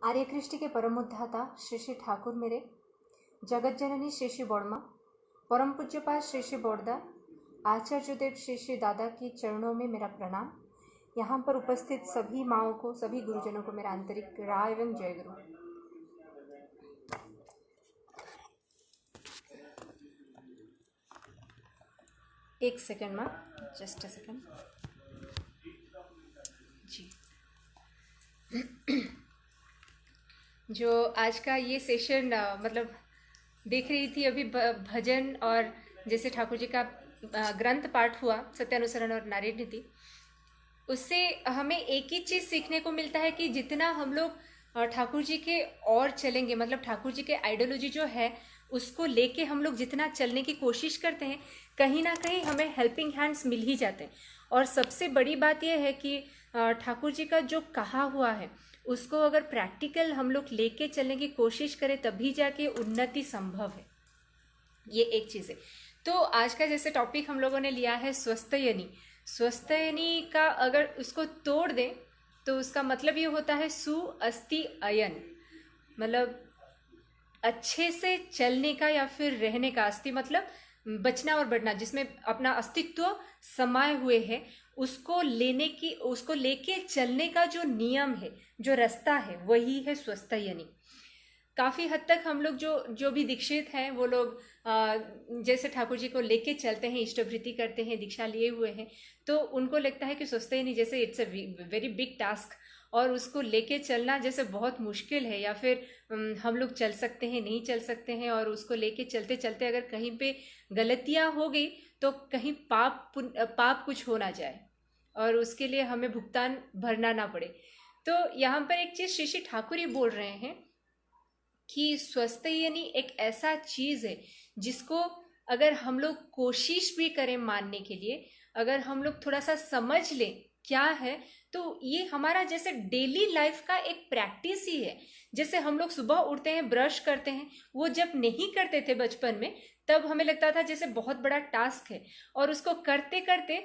आर्यकृष्टि के परम उद्धाता श्री श्री ठाकुर मेरे, जगत जननी श्री श्री बौड़मा, परम पूज्यपाद श्री श्री बौड़दा, आचार्यदेव श्री श्री दादा की चरणों में मेरा प्रणाम। यहाँ पर उपस्थित सभी माँओं को, सभी गुरुजनों को मेरा आंतरिक राय एवं जय गुरु। एक सेकेंड माँ, जस्ट अ सेकेंड जी। जो आज का ये सेशन मतलब देख रही थी अभी भजन और जैसे ठाकुर जी का ग्रंथ पाठ हुआ सत्यानुसरण और नारी नीति, उससे हमें एक ही चीज़ सीखने को मिलता है कि जितना हम लोग ठाकुर जी के और चलेंगे, मतलब ठाकुर जी के आइडियोलॉजी जो है उसको लेके हम लोग जितना चलने की कोशिश करते हैं, कहीं ना कहीं हमें हेल्पिंग हैंड्स मिल ही जाते हैं। और सबसे बड़ी बात यह है कि ठाकुर जी का जो कहा हुआ है उसको अगर प्रैक्टिकल हम लोग लेके चलने की कोशिश करें तभी जाके उन्नति संभव है। ये एक चीज़ है। तो आज का जैसे टॉपिक हम लोगों ने लिया है स्वस्थयनी। स्वस्थयनी का अगर उसको तोड़ दें तो उसका मतलब ये होता है सु अस्ति अयन, मतलब अच्छे से चलने का या फिर रहने का। अस्ति मतलब बचना और बढ़ना, जिसमें अपना अस्तित्व समाये हुए है, उसको लेके चलने का जो नियम है, जो रास्ता है, वही है स्वस्थयनी। काफ़ी हद तक हम लोग जो भी दीक्षित हैं वो लोग जैसे ठाकुर जी को लेके चलते हैं, इष्टभृति करते हैं, दीक्षा लिए हुए हैं, तो उनको लगता है कि स्वस्थयनी जैसे it's a very big task और उसको लेके चलना जैसे बहुत मुश्किल है, या फिर हम लोग चल सकते हैं नहीं चल सकते हैं, और उसको लेके चलते चलते अगर कहीं पे गलतियां हो गई तो कहीं पाप कुछ हो ना जाए और उसके लिए हमें भुगतान भरना ना पड़े। तो यहाँ पर एक चीज़ श्री श्री ठाकुर ही बोल रहे हैं कि स्वस्थयनी एक ऐसा चीज़ है जिसको अगर हम लोग कोशिश भी करें मानने के लिए, अगर हम लोग थोड़ा सा समझ लें क्या है, तो ये हमारा जैसे डेली लाइफ का एक प्रैक्टिस ही है। जैसे हम लोग सुबह उठते हैं, ब्रश करते हैं, वो जब नहीं करते थे बचपन में तब हमें लगता था जैसे बहुत बड़ा टास्क है, और उसको करते करते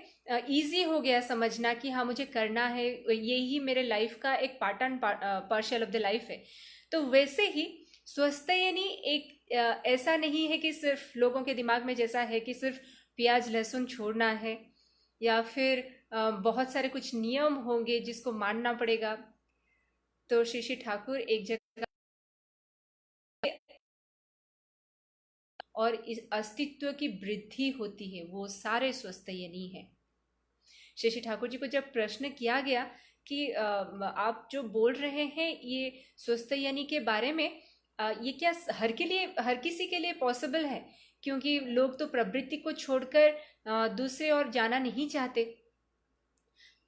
इजी हो गया समझना कि हाँ मुझे करना है, यही मेरे लाइफ का एक part and partial of the life है। तो वैसे ही स्वस्थयनी एक ऐसा नहीं है कि सिर्फ लोगों के दिमाग में जैसा है कि सिर्फ प्याज लहसुन छोड़ना है या फिर बहुत सारे कुछ नियम होंगे जिसको मानना पड़ेगा। तो श्री श्री ठाकुर एक जगह और इस अस्तित्व की वृद्धि होती है, वो सारे स्वस्थयनी है। श्री श्री ठाकुर जी को जब प्रश्न किया गया कि आप जो बोल रहे हैं ये स्वस्थयनी के बारे में, ये क्या हर किसी के लिए पॉसिबल है? क्योंकि लोग तो प्रवृत्ति को छोड़कर दूसरे और जाना नहीं चाहते।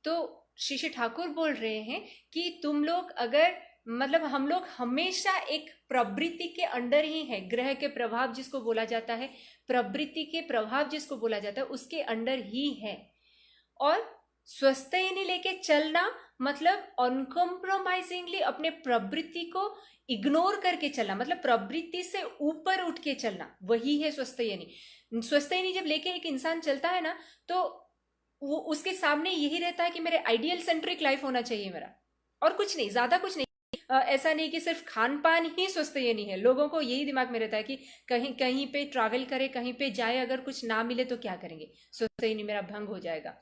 तो श्री श्री ठाकुर बोल रहे हैं कि तुम लोग अगर, मतलब हम लोग हमेशा एक प्रवृत्ति के अंडर ही है, ग्रह के प्रभाव जिसको बोला जाता है, प्रवृत्ति के प्रभाव जिसको बोला जाता है, उसके अंडर ही है। और स्वस्थयनी लेके चलना मतलब अनकॉम्प्रोमाइजिंगली अपने प्रवृत्ति को इग्नोर करके चलना, मतलब प्रवृत्ति से ऊपर उठ के चलना, वही है स्वस्थयनी। स्वस्थयनी जब लेके एक इंसान चलता है ना, तो वो उसके सामने यही रहता है कि मेरे आइडियल सेंट्रिक लाइफ होना चाहिए मेरा, और कुछ नहीं, ज्यादा कुछ नहीं। ऐसा नहीं कि सिर्फ खान पान ही स्वस्थयनी है। लोगों को यही दिमाग में रहता है कि कहीं कहीं पे ट्रैवल करे, कहीं पे जाए, अगर कुछ ना मिले तो क्या करेंगे, स्वस्थयनी मेरा भंग हो जाएगा।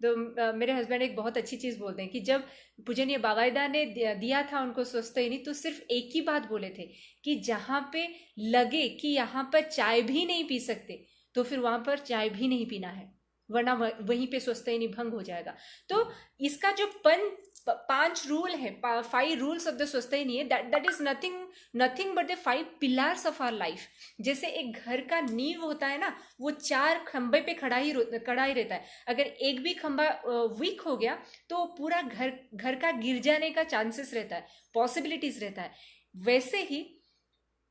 तो मेरे हस्बैंड एक बहुत अच्छी चीज़ बोलते हैं कि जब पूजनीय बागायदा ने दिया था उनको स्वस्थयनी, तो सिर्फ एक ही बात बोले थे कि जहाँ पे लगे कि यहाँ पर चाय भी नहीं पी सकते तो फिर वहाँ पर चाय भी नहीं पीना है, वरना वहीं पे स्वस्थयनी भंग हो जाएगा। तो इसका जो 5 रूल है, 5 रूल्स ऑफ द स्वस्थयनी है, that is nothing but the 5 pillars of our life. जैसे एक घर का नींव होता है ना, वो 4 खंबे पे खड़ा ही रहता है। अगर एक भी खंबा वीक हो गया तो पूरा घर का गिर जाने का चांसेस रहता है, पॉसिबिलिटीज रहता है। वैसे ही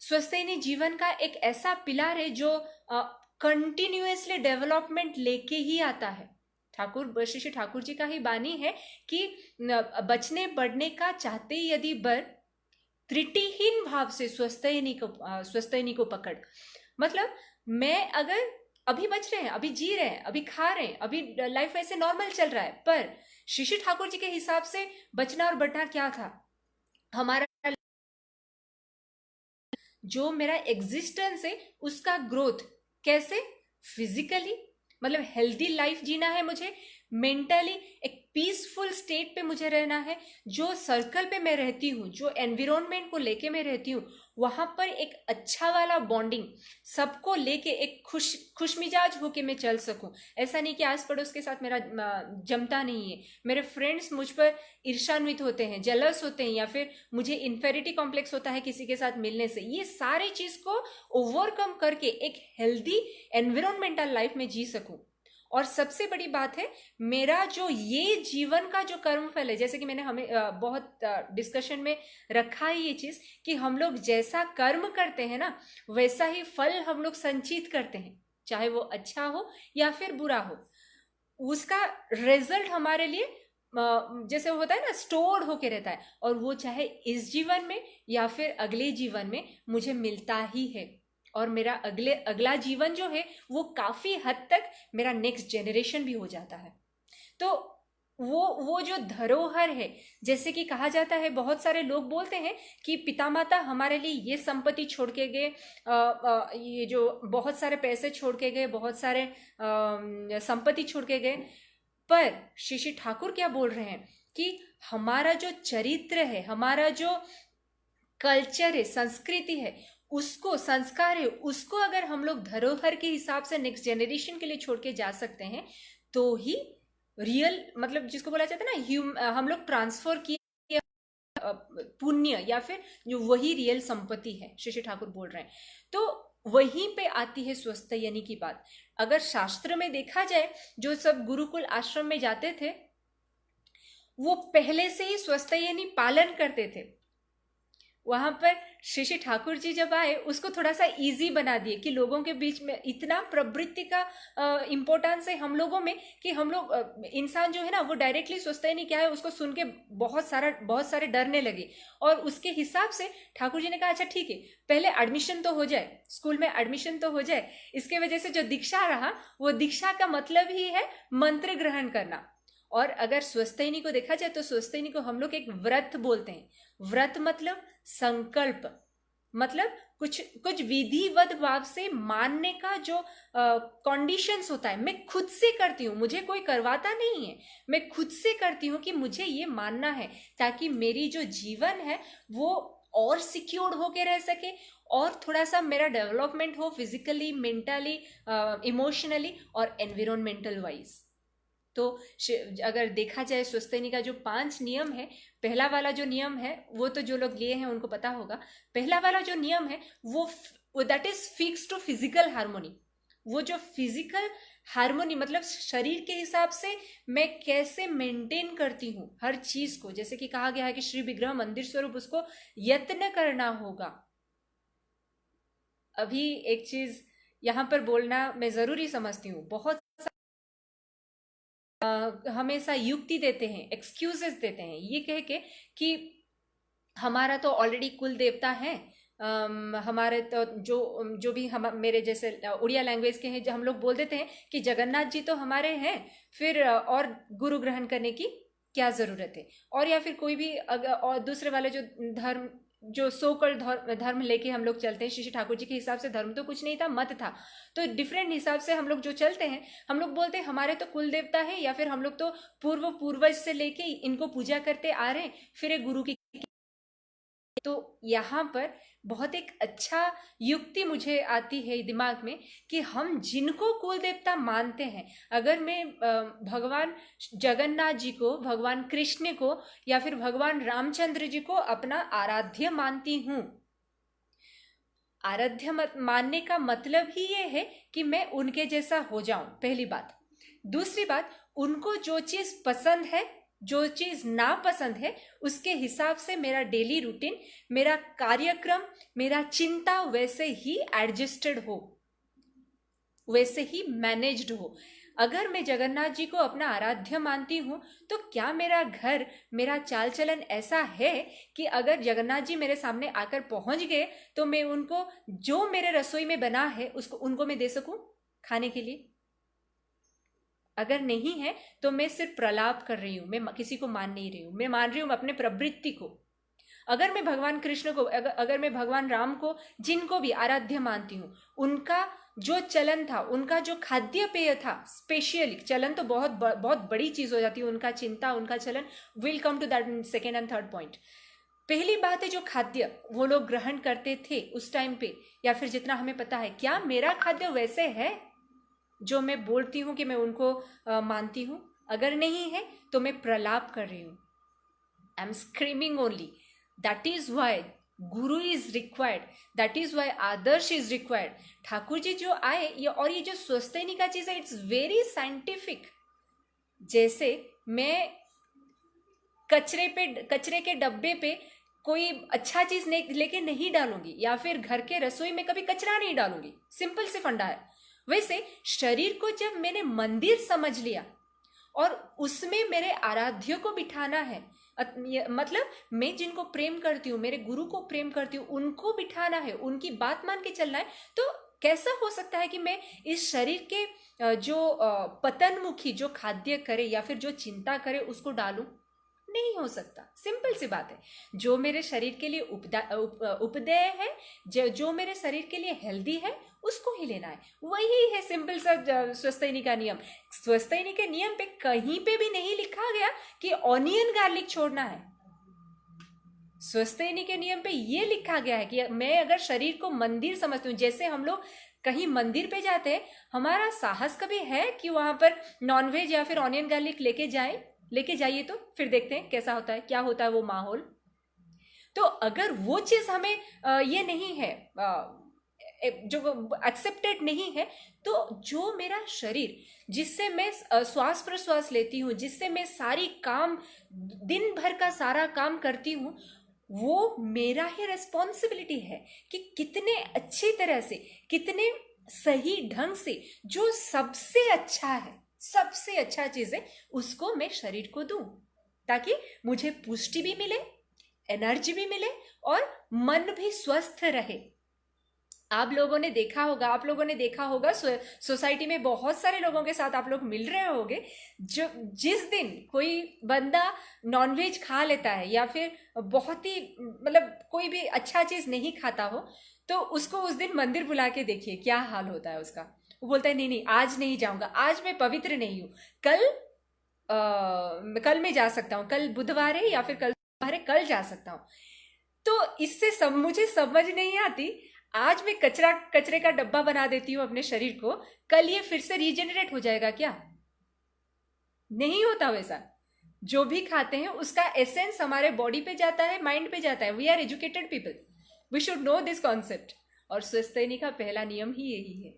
स्वस्थयनी जीवन का एक ऐसा पिलर है जो कंटिन्यूअसली डेवलपमेंट लेके ही आता है। श्री श्री ठाकुर जी का ही बानी है कि बचने बढ़ने का चाहते यदि बर, त्रुटिहीन भाव से स्वस्थयनी को पकड़। मतलब मैं अगर अभी बच रहे हैं, अभी जी रहे हैं, अभी खा रहे हैं, अभी लाइफ ऐसे नॉर्मल चल रहा है, पर श्री श्री ठाकुर जी के हिसाब से बचना और बढ़ना क्या था? हमारा जो मेरा एग्जिस्टेंस है उसका ग्रोथ कैसे, फिजिकली मतलब हेल्दी लाइफ जीना है मुझे, मेंटली एक पीसफुल स्टेट पे मुझे रहना है, जो सर्कल पे मैं रहती हूँ, जो एनवायरनमेंट को लेके मैं रहती हूँ, वहां पर एक अच्छा वाला बॉन्डिंग, सबको लेके एक खुशमिजाज होके मैं चल सकूं। ऐसा नहीं कि आस पड़ोस के साथ मेरा जमता नहीं है, मेरे फ्रेंड्स मुझ पर ईर्ष्यान्वित होते हैं, जेलस होते हैं, या फिर मुझे इन्फेरिटी कॉम्प्लेक्स होता है किसी के साथ मिलने से। ये सारी चीज को ओवरकम करके एक हेल्दी एनवायरमेंटल लाइफ में जी सकूं। और सबसे बड़ी बात है, मेरा जो ये जीवन का जो कर्मफल है, जैसे कि मैंने हमें बहुत डिस्कशन में रखा है ये चीज कि हम लोग जैसा कर्म करते हैं ना, वैसा ही फल हम लोग संचित करते हैं, चाहे वो अच्छा हो या फिर बुरा हो। उसका रिजल्ट हमारे लिए जैसे होता है ना, स्टोर्ड होके रहता है, और वो चाहे इस जीवन में या फिर अगले जीवन में मुझे मिलता ही है। और मेरा अगला जीवन जो है वो काफी हद तक मेरा नेक्स्ट जनरेशन भी हो जाता है। तो वो जो धरोहर है, जैसे कि कहा जाता है, बहुत सारे लोग बोलते हैं कि पिता माता हमारे लिए ये संपत्ति छोड़ के गए, ये जो बहुत सारे पैसे छोड़ के गए, बहुत सारे संपत्ति छोड़ के गए, पर श्री श्री ठाकुर क्या बोल रहे हैं कि हमारा जो चरित्र है, हमारा जो कल्चर है, संस्कृति है, उसको, संस्कार है, उसको अगर हम लोग धरोहर के हिसाब से नेक्स्ट जनरेशन के लिए छोड़ के जा सकते हैं, तो ही रियल, मतलब जिसको बोला जाता है ना, हम लोग ट्रांसफर किए पुण्य या फिर जो वही रियल संपत्ति है, श्री श्री ठाकुर बोल रहे हैं। तो वहीं पे आती है स्वस्थयनी की बात। अगर शास्त्र में देखा जाए, जो सब गुरुकुल आश्रम में जाते थे वो पहले से ही स्वस्थयनी पालन करते थे। वहां पर श्री श्री ठाकुर जी जब आए, उसको थोड़ा सा इजी बना दिए कि लोगों के बीच में इतना प्रवृत्ति का इम्पोर्टेंस है हम लोगों में कि हम लोग इंसान जो है ना, वो डायरेक्टली सोचता ही नहीं क्या है, उसको सुन के बहुत सारे डरने लगे। और उसके हिसाब से ठाकुर जी ने कहा, अच्छा ठीक है, पहले एडमिशन तो हो जाए, स्कूल में एडमिशन तो हो जाए। इसके वजह से जो दीक्षा रहा, वो दीक्षा का मतलब ही है मंत्र ग्रहण करना। और अगर स्वस्थयनी को देखा जाए तो स्वस्थयनी को हम लोग एक व्रत बोलते हैं। व्रत मतलब संकल्प, मतलब कुछ विधिवत भाव से मानने का जो कंडीशंस होता है, मैं खुद से करती हूँ, मुझे कोई करवाता नहीं है, मैं खुद से करती हूँ कि मुझे ये मानना है, ताकि मेरी जो जीवन है वो और सिक्योर्ड होके रह सके, और थोड़ा सा मेरा डेवलपमेंट हो फिजिकली, मेंटली, इमोशनली और एनवायरमेंटल वाइज। तो अगर देखा जाए स्वस्थयनी का जो 5 नियम है, पहला वाला जो नियम है वो तो जो लोग लिए हैं उनको पता होगा। पहला वाला जो नियम है वो that is fix to physical harmony. वो जो फिजिकल हार्मोनी मतलब शरीर के हिसाब से मैं कैसे मेंटेन करती हूँ हर चीज को, जैसे कि कहा गया है कि श्री विग्रह मंदिर स्वरूप, उसको यत्न करना होगा। अभी एक चीज यहाँ पर बोलना मैं जरूरी समझती हूँ, बहुत हमेशा युक्ति देते हैं, एक्सक्यूजेस देते हैं, ये कह के कि हमारा तो ऑलरेडी कुल देवता है, हमारे तो जो भी हम मेरे जैसे उड़िया लैंग्वेज के हैं, जो हम लोग बोल देते हैं कि जगन्नाथ जी तो हमारे हैं, फिर और गुरु ग्रहण करने की क्या जरूरत है। और या फिर कोई भी और दूसरे वाले जो धर्म, जो सोकल धर्म लेके हम लोग चलते हैं, श्री ठाकुर जी के हिसाब से धर्म तो कुछ नहीं था, मत था। तो डिफरेंट हिसाब से हम लोग जो चलते हैं, हम लोग बोलते हैं हमारे तो कुल देवता है, या फिर हम लोग तो पूर्वज से लेके इनको पूजा करते आ रहे हैं, फिर एक गुरु की। तो यहाँ पर बहुत एक अच्छा युक्ति मुझे आती है दिमाग में कि हम जिनको कुल देवता मानते हैं, अगर मैं भगवान जगन्नाथ जी को, भगवान कृष्ण को या फिर भगवान रामचंद्र जी को अपना आराध्य मानती हूँ, आराध्य मानने का मतलब ही ये है कि मैं उनके जैसा हो जाऊं, पहली बात। दूसरी बात, उनको जो चीज पसंद है, जो चीज नापसंद है, उसके हिसाब से मेरा डेली रूटीन, मेरा कार्यक्रम, मेरा चिंता वैसे ही एडजस्टेड हो, वैसे ही मैनेज्ड हो। अगर मैं जगन्नाथ जी को अपना आराध्य मानती हूँ, तो क्या मेरा घर, मेरा चाल चलन ऐसा है कि अगर जगन्नाथ जी मेरे सामने आकर पहुंच गए तो मैं उनको जो मेरे रसोई में बना है उसको उनको मैं दे सकूं खाने के लिए? अगर नहीं है तो मैं सिर्फ प्रलाप कर रही हूं, मैं किसी को मान नहीं रही हूं, मैं मान रही हूं अपने प्रवृत्ति को। अगर मैं भगवान कृष्ण को, अगर मैं भगवान राम को, जिनको भी आराध्य मानती हूँ, उनका जो चलन था, उनका जो खाद्य पेय था, स्पेशली चलन तो बहुत बड़ी चीज हो जाती है, उनका चिंता, उनका चलन, will come to that in second and third point. पहली बात है जो खाद्य वो लोग ग्रहण करते थे उस टाइम पे, या फिर जितना हमें पता है, क्या मेरा खाद्य वैसे है जो मैं बोलती हूँ कि मैं उनको मानती हूँ? अगर नहीं है तो मैं प्रलाप कर रही हूँ, I am screaming only. That is why guru is required, that is why adarsh is required. Thakur ji जो आए, ये और ये जो स्वस्तिनी का चीज है, इट्स वेरी साइंटिफिक। जैसे मैं कचरे के डब्बे पे कोई अच्छा चीज लेके नहीं डालूंगी, या फिर घर के रसोई में कभी कचरा नहीं डालूंगी, सिंपल से फंडा है। वैसे शरीर को जब मैंने मंदिर समझ लिया और उसमें मेरे आराध्य को बिठाना है, मतलब मैं जिनको प्रेम करती हूँ, मेरे गुरु को प्रेम करती हूँ, उनको बिठाना है, उनकी बात मान के चलना है, तो कैसा हो सकता है कि मैं इस शरीर के जो पतनमुखी जो खाद्य करे या फिर जो चिंता करे उसको डालूं? नहीं हो सकता। सिंपल सी बात है। जो मेरे शरीर के लिए उपदेय है, जो मेरे शरीर के लिए हेल्दी है, उसको ही लेना है। वही है सिंपल सा स्वस्तिनी का नियम। स्वस्तिनी के नियम पे कहीं पे भी नहीं लिखा गया कि ऑनियन गार्लिक छोड़ना है। स्वस्तिनी के नियम पे ये लिखा गया है कि मैं अगर शरीर को मंदिर समझती हूँ, जैसे हम लोग कहीं मंदिर पे जाते हैं, हमारा साहस कभी है कि वहां पर नॉनवेज या फिर ऑनियन गार्लिक लेके जाइए तो फिर देखते हैं कैसा होता है, क्या होता है वो माहौल। तो अगर वो चीज हमें ये नहीं है, जो एक्सेप्टेड नहीं है, तो जो मेरा शरीर, जिससे मैं श्वास प्रश्वास लेती हूँ, जिससे मैं सारी काम, दिन भर का सारा काम करती हूँ, वो मेरा ही रिस्पॉन्सिबिलिटी है कि कितने अच्छी तरह से, कितने सही ढंग से, जो सबसे अच्छा है, सबसे अच्छा चीज है, उसको मैं शरीर को दूं, ताकि मुझे पुष्टि भी मिले, एनर्जी भी मिले और मन भी स्वस्थ रहे। आप लोगों ने देखा होगा सोसाइटी में बहुत सारे लोगों के साथ आप लोग मिल रहे होंगे, जो जिस दिन कोई बंदा नॉनवेज खा लेता है या फिर बहुत ही मतलब कोई भी अच्छा चीज नहीं खाता हो, तो उसको उस दिन मंदिर बुला के देखिए क्या हाल होता है उसका। वो बोलता है नहीं आज नहीं जाऊंगा, आज मैं पवित्र नहीं हूं, कल मैं जा सकता हूँ, कल बुधवार है या फिर कल जा सकता हूँ। तो इससे मुझे समझ नहीं आती, आज मैं कचरे का डब्बा बना देती हूँ अपने शरीर को, कल ये फिर से रीजेनरेट हो जाएगा क्या? नहीं होता वैसा। जो भी खाते हैं उसका एसेंस हमारे बॉडी पे जाता है, माइंड पे जाता है। We are educated people, we should know this concept. और स्वस्तिनी का पहला नियम ही यही है,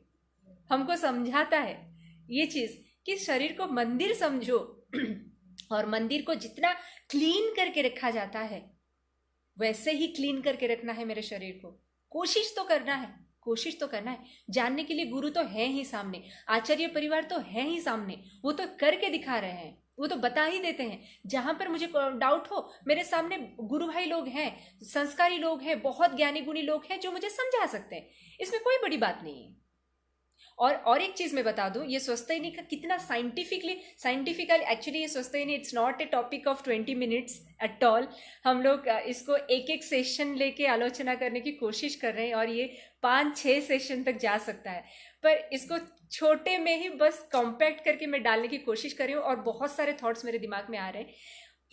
हमको समझाता है ये चीज कि शरीर को मंदिर समझो और मंदिर को जितना क्लीन करके रखा जाता है वैसे ही क्लीन करके रखना है मेरे शरीर को। कोशिश तो करना है। जानने के लिए गुरु तो है ही सामने, आचार्य परिवार तो है ही सामने, वो तो करके दिखा रहे हैं, वो तो बता ही देते हैं। जहां पर मुझे डाउट हो, मेरे सामने गुरु भाई लोग हैं, संस्कारी लोग हैं, बहुत ज्ञानी गुणी लोग हैं जो मुझे समझा सकते हैं। इसमें कोई बड़ी बात नहीं है। और एक चीज मैं बता दूं, ये स्वस्तिनी का कितना साइंटिफिकल एक्चुअली ये Swastyayani it's not a topic of 20 minutes at all. हम लोग इसको एक सेशन लेके आलोचना करने की कोशिश कर रहे हैं और ये 5-6 सेशन तक जा सकता है, पर इसको छोटे में ही बस कॉम्पैक्ट करके मैं डालने की कोशिश कर रही हूँ और बहुत सारे थॉट्स मेरे दिमाग में आ रहे हैं।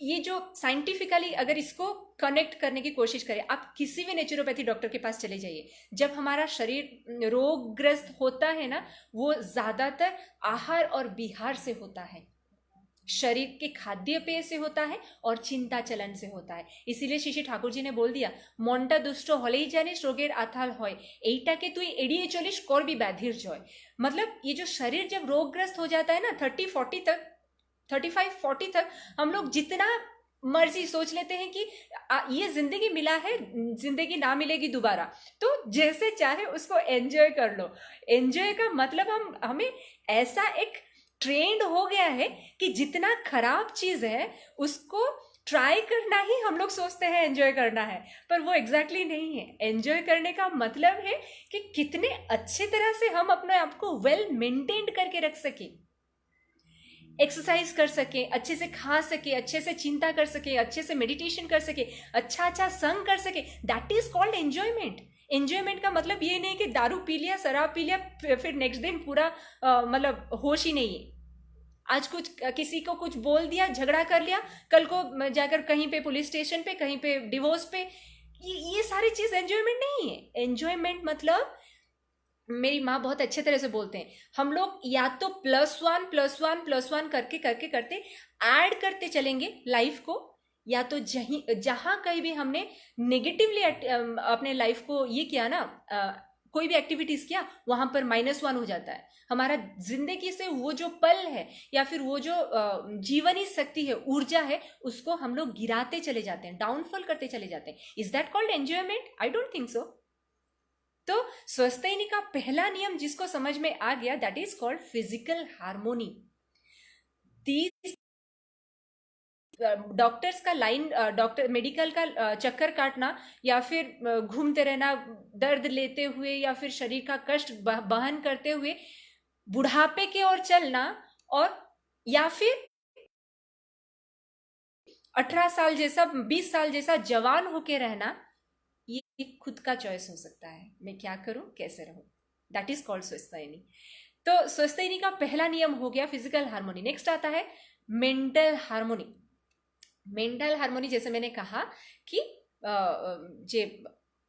ये जो साइंटिफिकली अगर इसको कनेक्ट करने की कोशिश करें, आप किसी भी नेचुरोपैथी डॉक्टर के पास चले जाइए, जब हमारा शरीर रोगग्रस्त होता है ना, वो ज्यादातर आहार और विहार से होता है, शरीर के खाद्य पेय से होता है और चिंता चलन से होता है। इसीलिए श्री ठाकुर जी ने बोल दिया, মনটা দুষ্ট হলেই জানিস রোগের আথাল হয়, এইটাকে তুই এড়িয়ে চলিস করবি ব্যাধির জয়। मतलब ये जो शरीर जब रोगग्रस्त हो जाता है ना, 30-40 तक, 35-40 तक हम लोग जितना मर्जी सोच लेते हैं कि ये जिंदगी मिला है, जिंदगी ना मिलेगी दोबारा, तो जैसे चाहे उसको एंजॉय कर लो। एंजॉय का मतलब हमें ऐसा एक ट्रेंड हो गया है कि जितना खराब चीज है उसको ट्राई करना ही हम लोग सोचते हैं एंजॉय करना है, पर वो एग्जैक्टली नहीं है। एंजॉय करने का मतलब है कि कितने अच्छे तरह से हम अपने आप को वेल मेंटेन्ड करके रख सके। एक्सरसाइज कर सके, अच्छे से खा सके, अच्छे से चिंता कर सके, अच्छे से मेडिटेशन कर सके, अच्छा अच्छा संग कर सके, that is called enjoyment. Enjoyment का मतलब ये नहीं कि दारू पी लिया, शराब पी लिया, फिर नेक्स्ट दिन पूरा मतलब होश ही नहीं है। आज कुछ किसी को कुछ बोल दिया, झगड़ा कर लिया, कल को जाकर कहीं पे पुलिस स्टेशन पे, कहीं पे डिवोर्स पे, ये सारी चीज एंजॉयमेंट नहीं है। एंजॉयमेंट मतलब, मेरी माँ बहुत अच्छे तरह से बोलते हैं, हम लोग या तो +1 करके करके करते ऐड करते चलेंगे लाइफ को, या तो जहां कहीं भी हमने नेगेटिवली अपने लाइफ को ये किया ना, कोई भी एक्टिविटीज किया, वहां पर -1 हो जाता है। हमारा जिंदगी से वो जो पल है या फिर वो जो जीवनी शक्ति है, ऊर्जा है, उसको हम लोग गिराते चले जाते हैं, डाउनफॉल करते चले जाते हैं। Is that called enjoyment? I don't think so. तो स्वस्थायनी का पहला नियम जिसको समझ में आ गया, that is called physical harmony. Doctors का लाइन, डॉक्टर मेडिकल का चक्कर काटना, या फिर घूमते रहना, दर्द लेते हुए, या फिर शरीर का कष्ट बहन करते हुए बुढ़ापे की ओर चलना, और या फिर 18 साल जैसा, 20 साल जैसा जवान होके रहना, ये खुद का चॉइस हो सकता है, मैं क्या करूं, कैसे रहूं। That is called Swastyayani. तो स्वस्थायनी का पहला नियम हो गया फिजिकल हार्मोनी। नेक्स्ट आता है मेंटल हार्मोनी। मेंटल हार्मोनी, जैसे मैंने कहा कि जे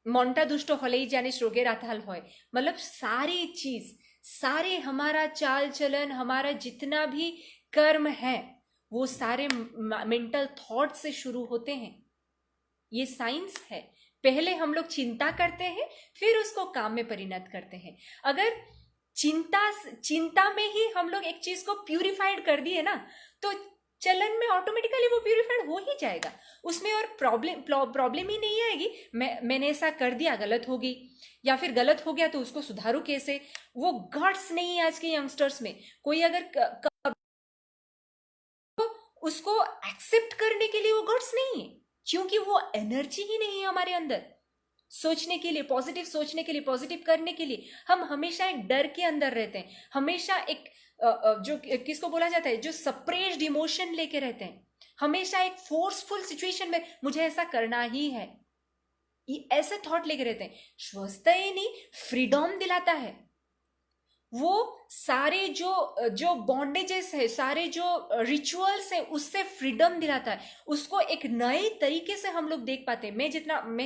মনটা দুষ্ট হলেই জানিস রোগের আতাল হয়, मतलब सारी चीज, सारे हमारा चाल चलन, हमारा जितना भी कर्म है, वो सारे मेंटल थॉट से शुरू होते हैं। ये साइंस है। पहले हम लोग चिंता करते हैं, फिर उसको काम में परिणत करते हैं। अगर चिंता में ही हम लोग एक चीज को प्यूरिफाइड कर दिए ना, तो चलन में ऑटोमेटिकली वो प्यूरिफाइड हो ही जाएगा, उसमें और प्रॉब्लम ही नहीं आएगी। मैंने ऐसा कर दिया, गलत होगी, या फिर गलत हो गया तो उसको सुधारू कैसे, वो गट्स नहीं है आज के यंगस्टर्स में। कोई अगर उसको एक्सेप्ट करने के लिए वो गट्स नहीं है, क्योंकि वो एनर्जी ही नहीं है हमारे अंदर सोचने के लिए, पॉजिटिव सोचने के लिए, पॉजिटिव करने के लिए। हम हमेशा एक डर के अंदर रहते हैं, हमेशा एक जो किसको बोला जाता है, जो सप्रेस्ड इमोशन लेके रहते हैं, हमेशा एक फोर्सफुल सिचुएशन में मुझे ऐसा करना ही है, ये ऐसे थॉट लेके रहते हैं। स्वस्थायनी फ्रीडम दिलाता है। वो सारे जो बॉन्डेजेस है, सारे जो रिचुअल्स है, उससे फ्रीडम दिलाता है। उसको एक नए तरीके से हम लोग देख पाते हैं। मैं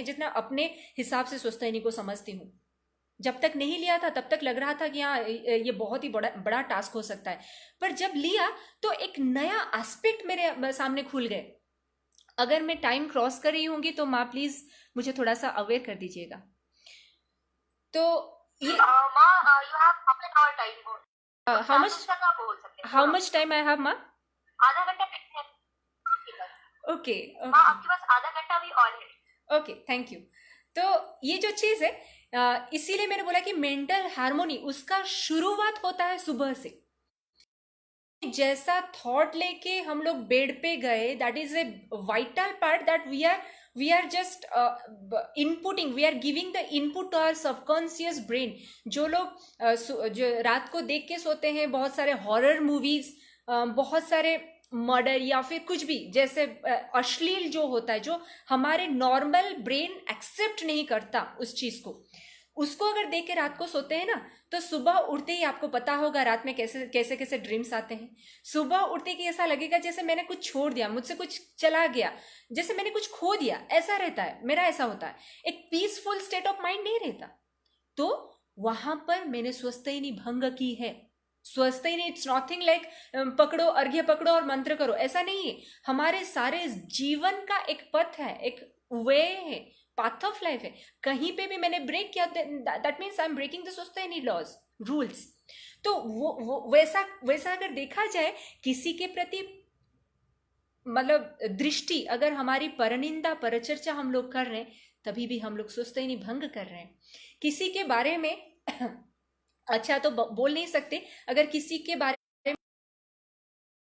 जितना अपने हिसाब से स्वस्थायनी को समझती हूँ, जब तक नहीं लिया था तब तक लग रहा था कि हाँ ये बहुत ही बड़ा टास्क हो सकता है, पर जब लिया तो एक नया एस्पेक्ट मेरे सामने खुल गए। अगर मैं टाइम क्रॉस कर रही होंगी तो माँ प्लीज मुझे थोड़ा सा अवेयर कर दीजिएगा। तो ये माँ, you have half an hour time more. How much तक आप बोल सकते हैं। How much time I have माँ? आधा घंटा है आपके पास। ओके माँ, आपके पास आधा घंटा भी और है। Okay, thank you. तो ये जो चीज है, इसीलिए मैंने बोला कि मेंटल हार्मोनी उसका शुरुआत होता है सुबह से। जैसा थॉट लेके हम लोग बेड पे गए, that is a vital part, that we are just inputting, we are giving the input to our subconscious brain. जो लोग जो रात को देख के सोते हैं बहुत सारे हॉरर मूवीज, बहुत सारे मर्डर या फिर कुछ भी, जैसे अश्लील जो होता है, जो हमारे नॉर्मल ब्रेन एक्सेप्ट नहीं करता उस चीज को, उसको अगर देख के रात को सोते हैं ना, तो सुबह उठते ही आपको पता होगा रात में कैसे कैसे कैसे ड्रीम्स आते हैं। सुबह उठते ही ऐसा लगेगा जैसे मैंने कुछ छोड़ दिया, मुझसे कुछ चला गया, जैसे मैंने कुछ खो दिया, ऐसा रहता है, मेरा ऐसा होता है। एक पीसफुल स्टेट ऑफ माइंड नहीं रहता। तो वहां पर मैंने स्वस्थायनी भंग की है। स्वस्थायनी इट्स नॉथिंग लाइक पकड़ो, अर्घ्य पकड़ो और मंत्र करो, ऐसा नहीं है। हमारे सारे जीवन का एक पथ है, एक वे है, पाथ ऑफ लाइफ है। कहीं पे भी मैंने ब्रेक किया, that means I am breaking the Swastyayani laws, rules. तो वो वैसा अगर देखा जाए, किसी के प्रति मतलब दृष्टि अगर हमारी परनिंदा परचर्चा हम लोग कर रहे हैं, तभी भी हम लोग स्वस्थायनी भंग कर रहे हैं। किसी के बारे में अच्छा तो बोल नहीं सकते, अगर किसी के बारे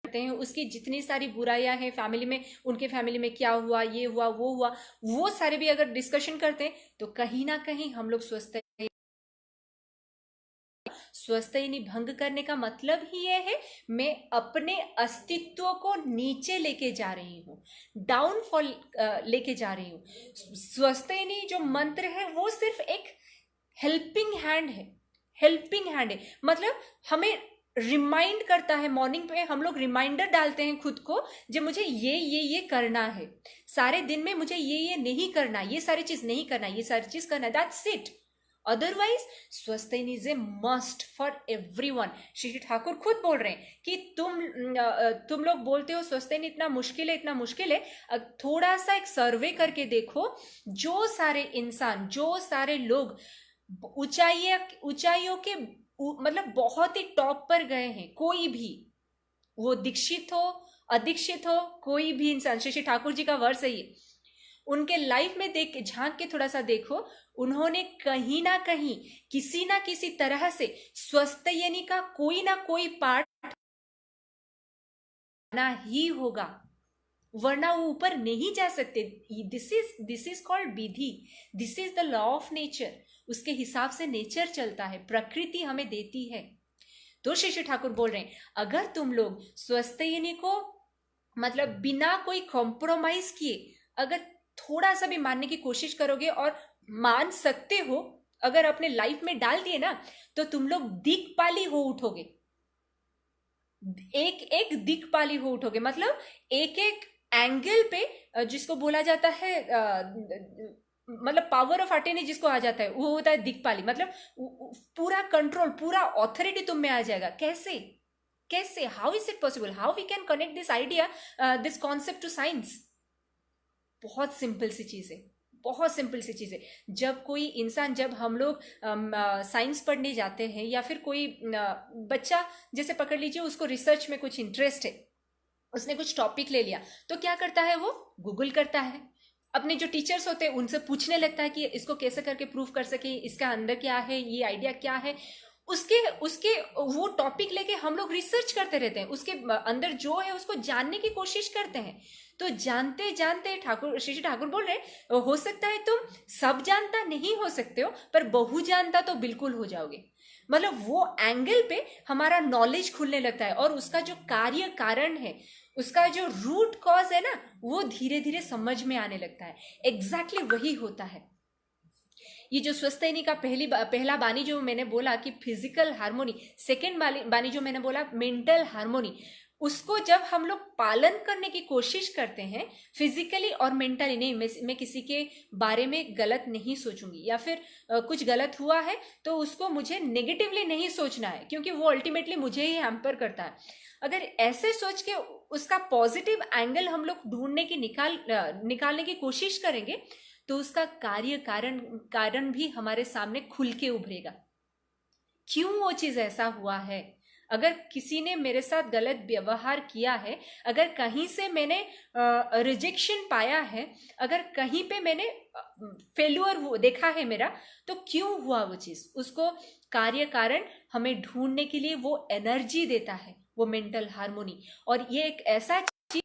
हैं, उसकी जितनी सारी बुराइयां हैं फैमिली में, उनके फैमिली में क्या हुआ, ये हुआ, वो सारे भी अगर डिस्कशन करते हैं, तो कहीं ना कहीं हम लोग स्वस्थयनी भंग करने का मतलब ही यह है, मैं अपने अस्तित्व को नीचे लेके जा रही हूँ, डाउनफॉल लेके जा रही हूँ। स्वस्थयनी जो मंत्र है वो सिर्फ एक हेल्पिंग हैंड है, हेल्पिंग हैंड है। मतलब हमें रिमाइंड करता है, मॉर्निंग पे हम लोग रिमाइंडर डालते हैं खुद को, जब मुझे ये करना है, सारे दिन में मुझे ये नहीं करना, ये सारी चीज नहीं करना, ये सारी चीज करना, that's it. Otherwise Swastyayani is a must for everyone. Shri Thakur खुद बोल रहे हैं कि तुम लोग बोलते हो स्वस्थयनी इतना मुश्किल है, इतना मुश्किल है। थोड़ा सा एक सर्वे करके देखो, जो सारे इंसान, जो सारे लोग ऊंचाइयों के मतलब बहुत ही टॉप पर गए हैं, कोई भी, वो दीक्षित हो अदीक्षित हो, कोई भी इंसान, श्री ठाकुर जी का वर्ष है ये, उनके लाइफ में देख झांक के थोड़ा सा देखो, उन्होंने कहीं ना कहीं किसी ना किसी तरह से स्वस्थयनी का कोई ना कोई पार्ट ना ही होगा, वरना वो ऊपर नहीं जा सकते। This is called Vidhi, this is the law of nature. उसके हिसाब से नेचर चलता है, प्रकृति हमें देती है। तो श्री ठाकुर बोल रहे हैं, अगर तुम लोग स्वस्थयनी को मतलब बिना कोई कॉम्प्रोमाइज किए अगर थोड़ा सा भी मानने की कोशिश करोगे, और मान सकते हो, अगर अपने लाइफ में डाल दिए ना, तो तुम लोग दिक्पाली हो उठोगे, एक एक दिक्पाली हो उठोगे। मतलब एक एक एंगल पे, जिसको बोला जाता है मतलब पावर ऑफ अटर्नी जिसको आ जाता है, वो होता है दिक्पाली। मतलब पूरा कंट्रोल, पूरा ऑथोरिटी तुम में आ जाएगा। कैसे कैसे, how is it possible, how we can connect this idea, this concept to science? बहुत सिंपल सी चीज है, बहुत सिंपल सी चीज है। जब कोई इंसान, जब हम लोग साइंस पढ़ने जाते हैं, या फिर कोई बच्चा जैसे पकड़ लीजिए, उसको रिसर्च में कुछ इंटरेस्ट है, उसने कुछ टॉपिक ले लिया, तो क्या करता है, वो गूगल करता है, अपने जो टीचर्स होते हैं उनसे पूछने लगता है कि इसको कैसे करके प्रूव कर सके, इसका अंदर क्या है, ये आइडिया क्या है। उसके वो टॉपिक लेके हम लोग रिसर्च करते रहते हैं, उसके अंदर जो है उसको जानने की कोशिश करते हैं। तो जानते जानते श्री ठाकुर बोल रहे, हो सकता है तुम सब जानता नहीं हो सकते हो, पर बहु जानता तो बिल्कुल हो जाओगे। मतलब वो एंगल पे हमारा नॉलेज खुलने लगता है, और उसका जो कार्य कारण है, उसका जो रूट कॉज है ना, वो धीरे धीरे समझ में आने लगता है। एग्जैक्टली वही होता है। ये जो स्वस्थयनी का पहला बानी जो मैंने बोला कि फिजिकल हार्मोनी, सेकेंड बानी जो मैंने बोला मेंटल हार्मोनी, उसको जब हम लोग पालन करने की कोशिश करते हैं, फिजिकली और मेंटली नहीं, मैं किसी के बारे में गलत नहीं सोचूंगी, या फिर कुछ गलत हुआ है तो उसको मुझे नेगेटिवली नहीं सोचना है, क्योंकि वो अल्टीमेटली मुझे ही हैम्पर करता है। अगर ऐसे सोच के उसका पॉजिटिव एंगल हम लोग ढूंढने की निकालने की कोशिश करेंगे, तो उसका कार्य कारण भी हमारे सामने खुल के उभरेगा। क्यों वो चीज ऐसा हुआ है? अगर किसी ने मेरे साथ गलत व्यवहार किया है, अगर कहीं से मैंने रिजेक्शन पाया है, अगर कहीं पे मैंने फेल्यूर देखा है मेरा, तो क्यों हुआ वो चीज, उसको कार्य कारण हमें ढूंढने के लिए वो एनर्जी देता है, वो मेंटल हार्मोनी। और ये एक ऐसा चीज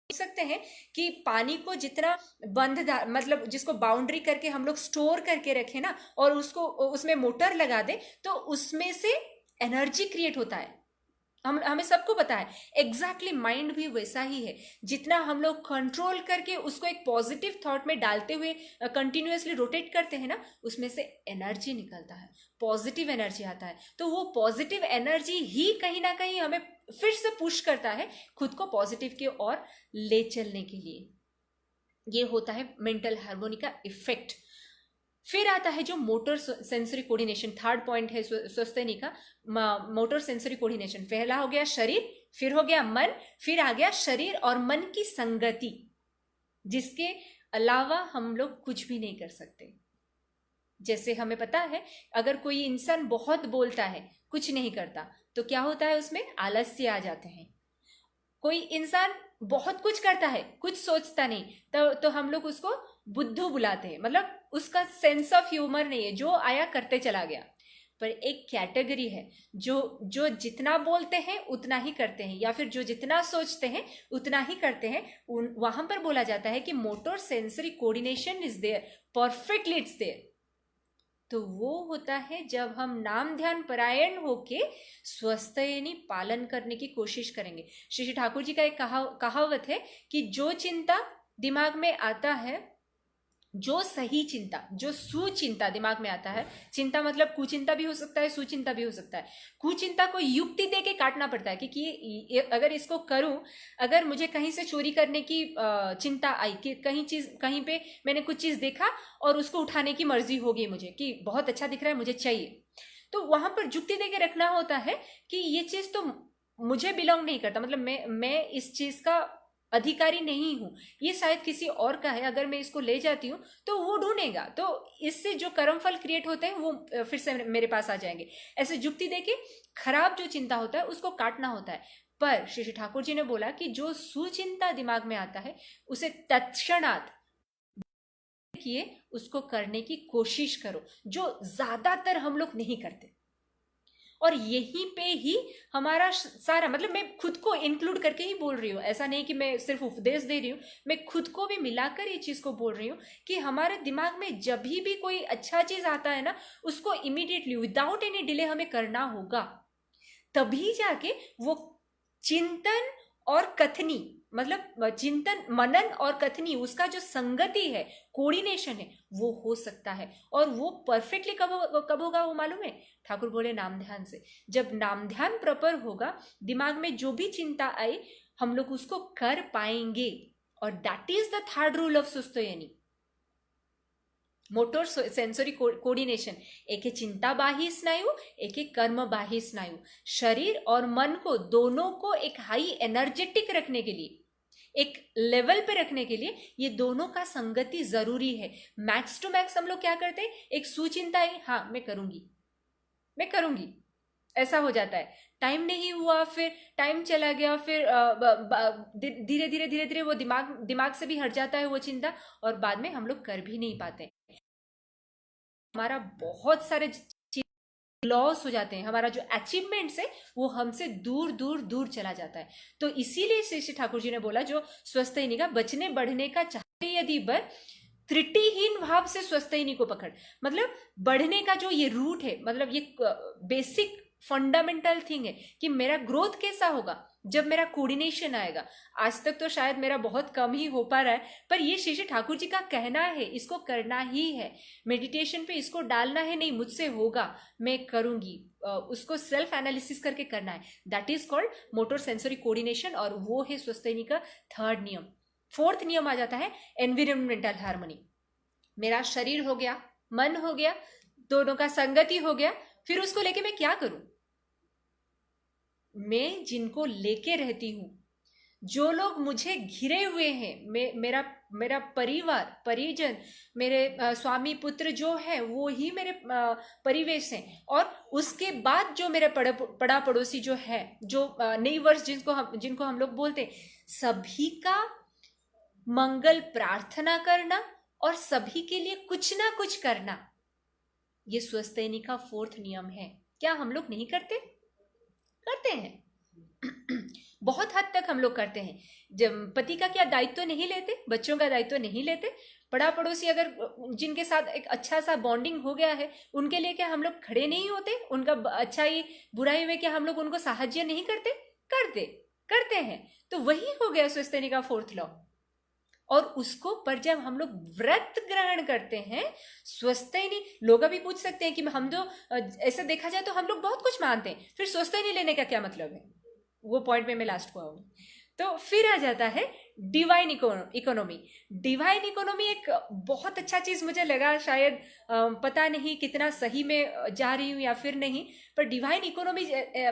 सकते हैं कि पानी को जितना मतलब जिसको बाउंड्री करके हम लोग स्टोर करके रखें ना, और उसको उसमें मोटर लगा दे, तो उसमें से एनर्जी क्रिएट होता है। हमें सबको पता है। एग्जैक्टली माइंड भी वैसा ही है। जितना हम लोग कंट्रोल करके उसको एक पॉजिटिव थॉट में डालते हुए कंटिन्यूअसली रोटेट करते हैं ना, उसमें से एनर्जी निकलता है, पॉजिटिव एनर्जी आता है। तो वो पॉजिटिव एनर्जी ही कहीं ना कहीं हमें फिर से पुश करता है खुद को पॉजिटिव की ओर ले चलने के लिए। ये होता है मेंटल हार्मोनी का इफेक्ट। फिर आता है जो motor sensory coordination, third point है स्वस्थयनी का, मोटर सेंसरी कोऑर्डिनेशन। पहला हो गया शरीर, फिर हो गया मन, फिर आ गया शरीर और मन की संगति, जिसके अलावा हम लोग कुछ भी नहीं कर सकते। जैसे हमें पता है, अगर कोई इंसान बहुत बोलता है, कुछ नहीं करता, तो क्या होता है, उसमें आलस्य आ जाते हैं। कोई इंसान बहुत कुछ करता है, कुछ सोचता नहीं, तो हम लोग उसको बुद्धू बुलाते हैं। मतलब उसका सेंस ऑफ ह्यूमर नहीं है, जो आया करते चला गया। पर एक कैटेगरी है जो जितना बोलते हैं उतना ही करते हैं, या फिर जो जितना सोचते हैं उतना ही करते हैं। वहां पर बोला जाता है कि motor sensory coordination is there, perfectly it's there. तो वो होता है जब हम नाम ध्यान परायण होके स्वस्थ यानी पालन करने की कोशिश करेंगे। श्री ठाकुर जी का एक कहावत है कि जो चिंता दिमाग में आता है, जो सही चिंता, जो सुचिंता दिमाग में आता है, चिंता मतलब कुचिंता भी हो सकता है, सुचिंता भी हो सकता है। कुचिंता को युक्ति दे के काटना पड़ता है कि अगर इसको करूं, अगर मुझे कहीं से चोरी करने की चिंता आई कि कहीं पे मैंने कुछ चीज देखा और उसको उठाने की मर्जी होगी मुझे कि बहुत अच्छा दिख रहा है, मुझे चाहिए, तो वहां पर युक्ति दे के रखना होता है कि ये चीज तो मुझे बिलोंग नहीं करता, मतलब मैं इस चीज का अधिकारी नहीं हूं, ये शायद किसी और का है, अगर मैं इसको ले जाती हूँ तो वो ढूंढेगा, तो इससे जो कर्मफल क्रिएट होते हैं वो फिर से मेरे पास आ जाएंगे। ऐसे जुक्ति देके खराब जो चिंता होता है उसको काटना होता है। पर श्री ठाकुर जी ने बोला कि जो सुचिंता दिमाग में आता है उसे तत्क्षणात किए उसको करने की कोशिश करो, जो ज्यादातर हम लोग नहीं करते। और यहीं पे ही हमारा सारा, मतलब मैं खुद को इंक्लूड करके ही बोल रही हूँ, ऐसा नहीं कि मैं सिर्फ उपदेश दे रही हूँ, मैं खुद को भी मिलाकर ये चीज को बोल रही हूँ कि हमारे दिमाग में जब भी कोई अच्छा चीज आता है ना, उसको इमीडिएटली विदाउट एनी डिले हमें करना होगा, तभी जाके वो चिंतन और कथनी, मतलब चिंतन मनन और कथनी, उसका जो संगति है, कोऑर्डिनेशन है, वो हो सकता है। और वो परफेक्टली कब होगा वो मालूम है? ठाकुर बोले नाम ध्यान से। जब नाम ध्यान प्रॉपर होगा, दिमाग में जो भी चिंता आए हम लोग उसको कर पाएंगे। और that is the third rule of Swastyayani, motor sensory coordination. एक है चिंता बाही स्नायु, एक है कर्म बाही स्नायु। शरीर और मन को दोनों को एक हाई एनर्जेटिक रखने के लिए, एक लेवल पे रखने के लिए ये दोनों का संगति जरूरी है। मैक्स टू मैक्स हम लोग क्या करते हैं, एक सुचिंता है, हाँ मैं करूंगी, ऐसा हो जाता है। टाइम नहीं हुआ, फिर टाइम चला गया, फिर धीरे धीरे वो दिमाग से भी हट जाता है वो चिंता, और बाद में हम लोग कर भी नहीं पाते। हमारा बहुत सारे लॉस हो जाते हैं, हमारा जो अचीवमेंट्स है वो हमसे दूर दूर दूर चला जाता है। तो इसीलिए श्री ठाकुर जी ने बोला जो स्वस्थयनी का बचने बढ़ने का चाहते यदि बर, त्रुटिहीन भाव से स्वस्थयनी को पकड़, मतलब बढ़ने का जो ये रूट है, मतलब ये बेसिक फंडामेंटल थिंग है कि मेरा ग्रोथ कैसा होगा जब मेरा कोऑर्डिनेशन आएगा। आज तक तो शायद मेरा बहुत कम ही हो पा रहा है, पर ये श्री ठाकुर जी का कहना है, इसको करना ही है, मेडिटेशन पे इसको डालना है, नहीं मुझसे होगा, मैं करूंगी, उसको सेल्फ एनालिसिस करके करना है। That is called motor sensory coordination, और वो है स्वस्थयनी का थर्ड नियम। फोर्थ नियम आ जाता है एनवायरमेंटल हार्मनी। मेरा शरीर हो गया, मन हो गया, दोनों का संगति हो गया, फिर उसको लेके मैं क्या करूं? मैं जिनको लेके रहती हूं, जो लोग मुझे घिरे हुए हैं, मेरा परिवार परिजन, मेरे स्वामी पुत्र जो है वो ही मेरे परिवेश हैं। और उसके बाद जो मेरे पड़ा पड़ोसी जो है, जो नेबर्स जिनको हम लोग बोलते हैं, सभी का मंगल प्रार्थना करना और सभी के लिए कुछ ना कुछ करना, ये स्वस्थयनी का फोर्थ नियम है। क्या हम लोग नहीं करते? करते हैं बहुत हद तक हम लोग करते हैं। जब पति का क्या दायित्व नहीं लेते, बच्चों का दायित्व नहीं लेते, बड़ा पड़ोसी अगर जिनके साथ एक अच्छा सा बॉन्डिंग हो गया है, उनके लिए क्या हम लोग खड़े नहीं होते? उनका अच्छाई बुराई में क्या हम लोग उनको साहाय्य नहीं करते? करते हैं। तो वही हो गया स्वस्थयनी का फोर्थ लॉ। और उसको पर जब हम लोग व्रत ग्रहण करते हैं, स्वस्थयनी, लोग अभी पूछ सकते हैं कि हम जो ऐसा देखा जाए तो हम लोग बहुत कुछ मानते हैं, फिर स्वस्थयनी लेने का क्या मतलब है? वो पॉइंट में मैं लास्ट को आऊंगी। तो फिर आ जाता है डिवाइन इकोनॉमी। डिवाइन इकोनॉमी एक बहुत अच्छा चीज मुझे लगा, शायद पता नहीं कितना सही में जा रही हूँ या फिर नहीं, पर डिवाइन इकोनॉमी,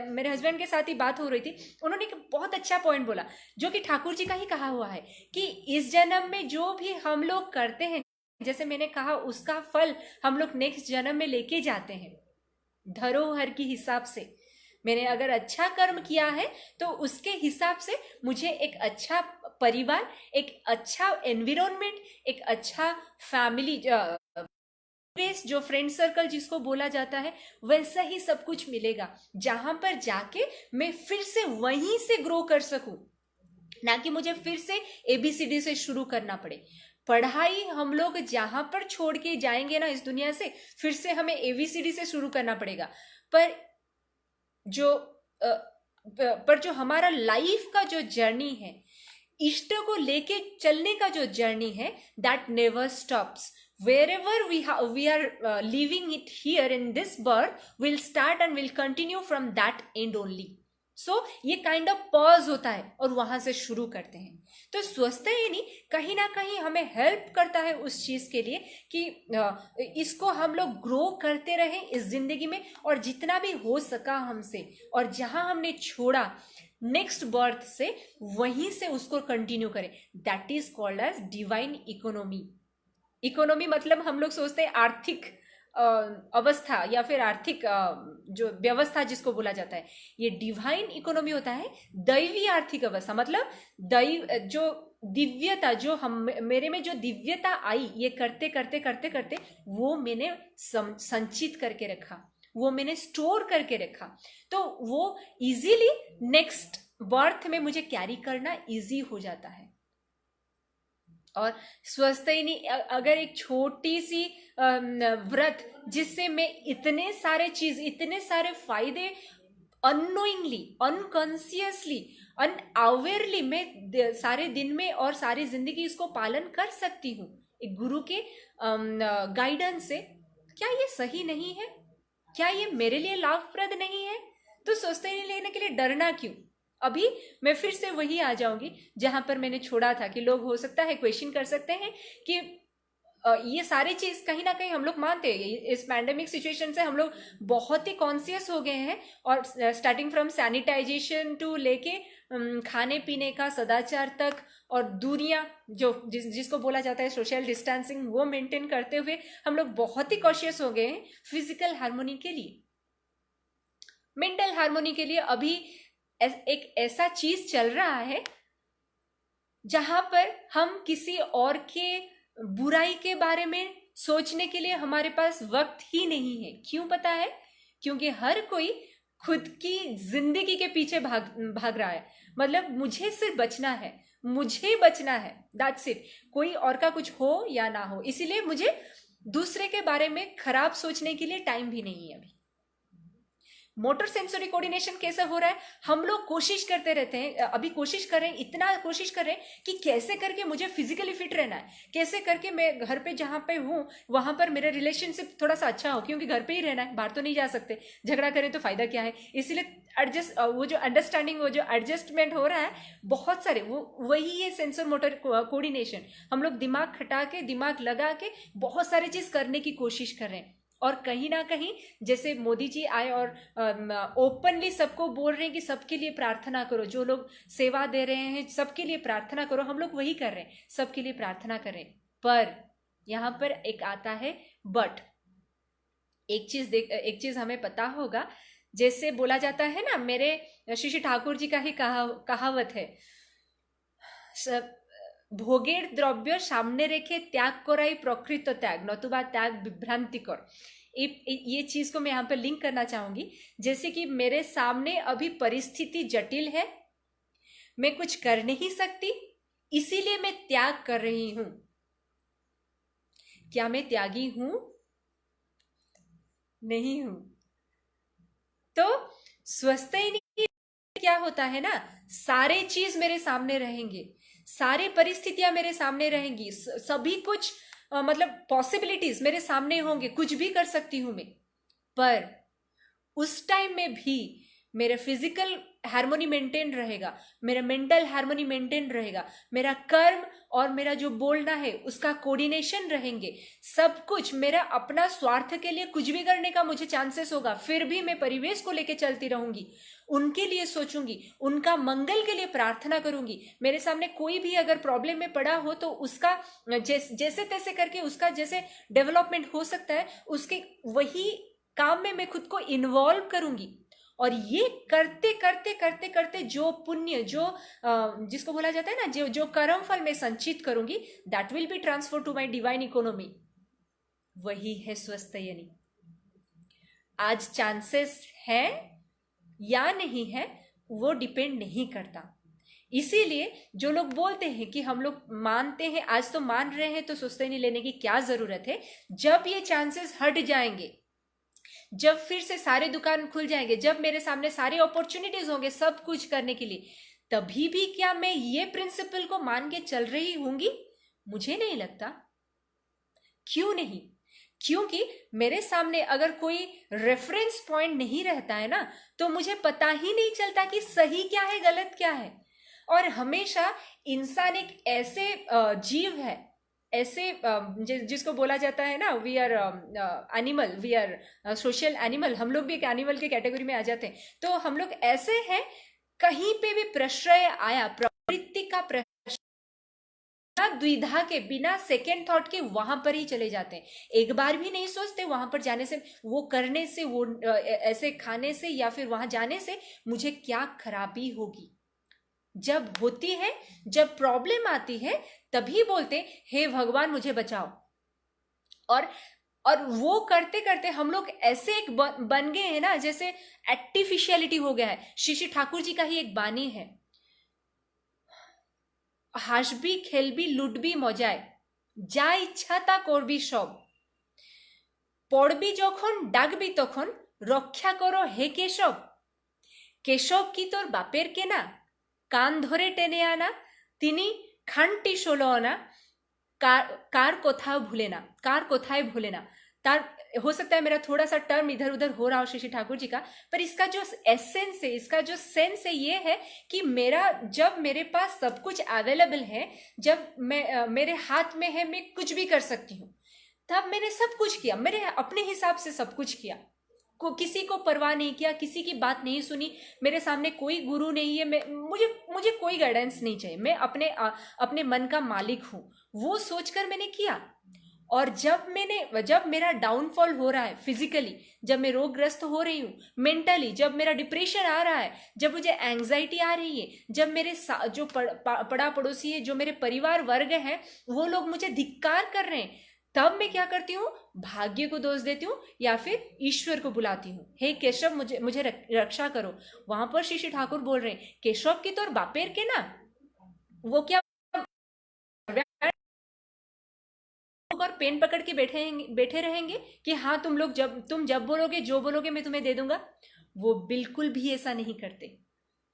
मेरे हस्बैंड के साथ ही बात हो रही थी, उन्होंने एक बहुत अच्छा पॉइंट बोला जो कि ठाकुर जी का ही कहा हुआ है कि इस जन्म में जो भी हम लोग करते हैं, जैसे मैंने कहा, उसका फल हम लोग नेक्स्ट जन्म में लेके जाते हैं धरोहर के हिसाब से। मैंने अगर अच्छा कर्म किया है तो उसके हिसाब से मुझे एक अच्छा परिवार, एक अच्छा एनवायरनमेंट, एक अच्छा फैमिली, जो फ्रेंड सर्कल जिसको बोला जाता है, वैसा ही सब कुछ मिलेगा, जहां पर जाके मैं फिर से वहीं से ग्रो कर सकूं, ना कि मुझे फिर से ABCD से शुरू करना पड़े। पढ़ाई हम लोग जहां पर छोड़ के जाएंगे ना इस दुनिया से, फिर से हमें एबीसीडी से शुरू करना पड़ेगा। पर जो हमारा लाइफ का जो जर्नी है, इष्ट को लेके चलने का जो जर्नी है, that never stops. wherever we are leaving it here in this birth, we'll start and we'll continue from that end only. So ये काइंड ऑफ पॉज होता है और वहां से शुरू करते हैं। तो स्वस्थ यानी कहीं ना कहीं हमें हेल्प करता है उस चीज के लिए कि इसको हम लोग ग्रो करते रहें इस जिंदगी में, और जितना भी हो सका हमसे, और जहां हमने छोड़ा नेक्स्ट बर्थ से वहीं से उसको कंटिन्यू करें। That is called as divine economy. Economy मतलब हम लोग सोचते हैं आर्थिक अवस्था या फिर आर्थिक जो व्यवस्था जिसको बोला जाता है, ये डिवाइन इकोनॉमी होता है दैवी आर्थिक अवस्था। मतलब दैव जो दिव्यता, जो हम मेरे में जो दिव्यता आई, ये करते करते करते करते वो मैंने संचित करके रखा, वो मैंने स्टोर करके रखा, तो वो इजीली नेक्स्ट बर्थ में मुझे कैरी करना इजी हो जाता है। और स्वस्थ ही नहीं, अगर एक छोटी सी व्रत जिससे मैं इतने सारे चीज, इतने सारे फायदे अननोइंगली, अनकॉन्सियसली, अनअवेयरली मैं सारे दिन में और सारी जिंदगी इसको पालन कर सकती हूँ एक गुरु के गाइडेंस से, क्या ये सही नहीं है? क्या ये मेरे लिए लाभप्रद नहीं है? तो स्वस्थ ही लेने के लिए डरना क्यों? अभी मैं फिर से वही आ जाऊंगी जहां पर मैंने छोड़ा था कि लोग हो सकता है क्वेश्चन कर सकते हैं कि ये सारी चीज कहीं ना कहीं हम लोग मानते हैं। इस पैंडेमिक सिचुएशन से हम लोग बहुत ही कॉन्शियस हो गए हैं, और स्टार्टिंग फ्रॉम सैनिटाइजेशन टू लेके खाने पीने का सदाचार तक, और दूरियां जो जिसको बोला जाता है सोशल डिस्टेंसिंग, वो मेंटेन करते हुए हम लोग बहुत ही कॉन्शियस हो गए हैं फिजिकल हार्मोनी के लिए, मेंटल हार्मोनी के लिए। अभी एक ऐसा चीज चल रहा है जहां पर हम किसी और के बुराई के बारे में सोचने के लिए हमारे पास वक्त ही नहीं है। क्यों पता है? क्योंकि हर कोई खुद की जिंदगी के पीछे भाग रहा है। मतलब मुझे सिर्फ बचना है, मुझे बचना है, दैट्स इट। कोई और का कुछ हो या ना हो, इसीलिए मुझे दूसरे के बारे में खराब सोचने के लिए टाइम भी नहीं है। अभी मोटर सेंसरी कोऑर्डिनेशन कैसे हो रहा है? हम लोग कोशिश करते रहते हैं, अभी कोशिश कर रहे हैं, इतना कोशिश कर रहे हैं कि कैसे करके मुझे फिजिकली फिट रहना है, कैसे करके मैं घर पे जहां पे हूं वहां पर मेरा रिलेशनशिप थोड़ा सा अच्छा हो, क्योंकि घर पे ही रहना है, बाहर तो नहीं जा सकते, झगड़ा करें तो फायदा क्या है। इसीलिए वो जो अंडरस्टैंडिंग, वो जो एडजस्टमेंट हो रहा है, बहुत सारे वही है सेंसर मोटर कोऑर्डिनेशन। हम लोग दिमाग खटा के, दिमाग लगा के बहुत सारी चीज करने की कोशिश कर रहे हैं। और कहीं ना कहीं जैसे मोदी जी आए और ओपनली सबको बोल रहे हैं कि सबके लिए प्रार्थना करो, जो लोग सेवा दे रहे हैं सबके लिए प्रार्थना करो, हम लोग वही कर रहे हैं, सबके लिए प्रार्थना करें। पर यहां पर एक आता है बट। एक चीज हमें पता होगा, जैसे बोला जाता है ना, मेरे श्री ठाकुर जी का ही कहावत है, भोगेर द्रव्य सामने रेखे त्याग कराई प्रकृत त्याग, नतुबा त्याग विभ्रांतिकर। ये चीज को मैं यहाँ पर लिंक करना चाहूंगी। जैसे कि मेरे सामने अभी परिस्थिति जटिल है, मैं कुछ कर नहीं सकती, इसीलिए मैं त्याग कर रही हूं। क्या मैं त्यागी हूं? नहीं हूं। तो स्वस्थ ही नहीं, क्या होता है ना, सारे चीज मेरे सामने रहेंगे, सारी परिस्थितियां मेरे सामने रहेंगी, सभी कुछ मतलब पॉसिबिलिटीज मेरे सामने होंगे, कुछ भी कर सकती हूं मैं। पर उस टाइम में भी मेरा फिजिकल हार्मोनी मेंटेन रहेगा, मेरा मेंटल हार्मोनी मेंटेन रहेगा, मेरा कर्म और मेरा जो बोलना है उसका कोऑर्डिनेशन रहेंगे, सब कुछ मेरा अपना स्वार्थ के लिए कुछ भी करने का मुझे चांसेस होगा, फिर भी मैं परिवेश को लेकर चलती रहूंगी, उनके लिए सोचूंगी, उनका मंगल के लिए प्रार्थना करूंगी। मेरे सामने कोई भी अगर प्रॉब्लम में पड़ा हो तो उसका जैसे तैसे करके उसका जैसे डेवलपमेंट हो सकता है, उसके वही काम में मैं खुद को इन्वॉल्व करूंगी। और ये करते करते करते करते जो पुण्य, जो जिसको बोला जाता है ना, जो कर्म फल में संचित करूंगी, that will be transfer to my divine economy. वही है स्वस्थ यानी। आज चांसेस है या नहीं है वो डिपेंड नहीं करता, इसीलिए जो लोग बोलते हैं कि हम लोग मानते हैं, आज तो मान रहे हैं तो सुस्तैनी लेने की क्या जरूरत है, जब ये चांसेस हट जाएंगे, जब फिर से सारे दुकान खुल जाएंगे, जब मेरे सामने सारे अपॉर्चुनिटीज होंगे सब कुछ करने के लिए, तभी भी क्या मैं ये प्रिंसिपल को मान के चल रही होंगी? मुझे नहीं लगता। क्यों नहीं? क्योंकि मेरे सामने अगर कोई रेफरेंस पॉइंट नहीं रहता है ना, तो मुझे पता ही नहीं चलता कि सही क्या है गलत क्या है। और हमेशा इंसान एक ऐसे जीव है, ऐसे जिसको बोला जाता है ना, we are animal, we are social animal, हम लोग भी एक एनिमल के कैटेगरी में आ जाते हैं। तो हम लोग ऐसे हैं, कहीं पे भी प्रश्रय आया, प्रवृत्ति का प्रश्रय, बिना द्विधा के, बिना सेकेंड थॉट के वहां पर ही चले जाते हैं। एक बार भी नहीं सोचते वहां पर जाने से, वो करने से, वो ऐसे खाने से या फिर वहां जाने से मुझे क्या खराबी होगी। जब होती है, जब प्रॉब्लम आती है, तभी बोलते हे भगवान मुझे बचाओ। और वो करते करते हम लोग ऐसे एक बन गए हैं ना, जैसे आर्टिफिशियलिटी हो गया है। श्री श्री ठाकुर जी का ही एक बानी है, हासबी खेलबी लुटबी मजाय যা ইচ্ছা তা করবি সব, পড়বি যখন ডাকবি তখন রক্ষা করো হে কেশব, কেশব কি তোর বাপের কেনা, কান ধরে টেনে আনা, তিনি খানটি 16 আনা, कार कोथाओ भूले ना, कार कोथाए भूले ना। तार हो सकता है मेरा थोड़ा सा टर्म इधर उधर हो रहा हो श्री श्री ठाकुर जी का, पर इसका जो एसेंस है, इसका जो सेंस है, ये है कि मेरा, जब मेरे पास सब कुछ अवेलेबल है, जब मैं मेरे हाथ में है, मैं कुछ भी कर सकती हूँ, तब मैंने सब कुछ किया, मेरे अपने हिसाब से सब कुछ किया, किसी को परवाह नहीं किया, किसी की बात नहीं सुनी, मेरे सामने कोई गुरु नहीं है, मुझे कोई गाइडेंस नहीं चाहिए, मैं अपने मन का मालिक हूं, वो सोचकर मैंने किया। और जब मेरा डाउनफॉल हो रहा है फिजिकली, जब मैं रोगग्रस्त हो रही हूँ मेंटली, जब मेरा डिप्रेशन आ रहा है, जब मुझे एंग्जाइटी आ रही है, जब मेरे जो पड़ा पड़ोसी है, जो मेरे परिवार वर्ग हैं, वो लोग मुझे धिक्कार कर रहे हैं, तब मैं क्या करती हूँ? भाग्य को दोष देती हूँ या फिर ईश्वर को बुलाती हूँ, हे केशव मुझे रक्षा करो। वहां पर श्री श्री ठाकुर बोल रहे हैं, केशव की तो बापेर के ना, वो क्या और पेन पकड़ के बैठे रहेंगे कि हाँ तुम जब बोलोगे, जो बोलोगे मैं तुम्हें दे दूंगा। वो बिल्कुल भी ऐसा नहीं करते।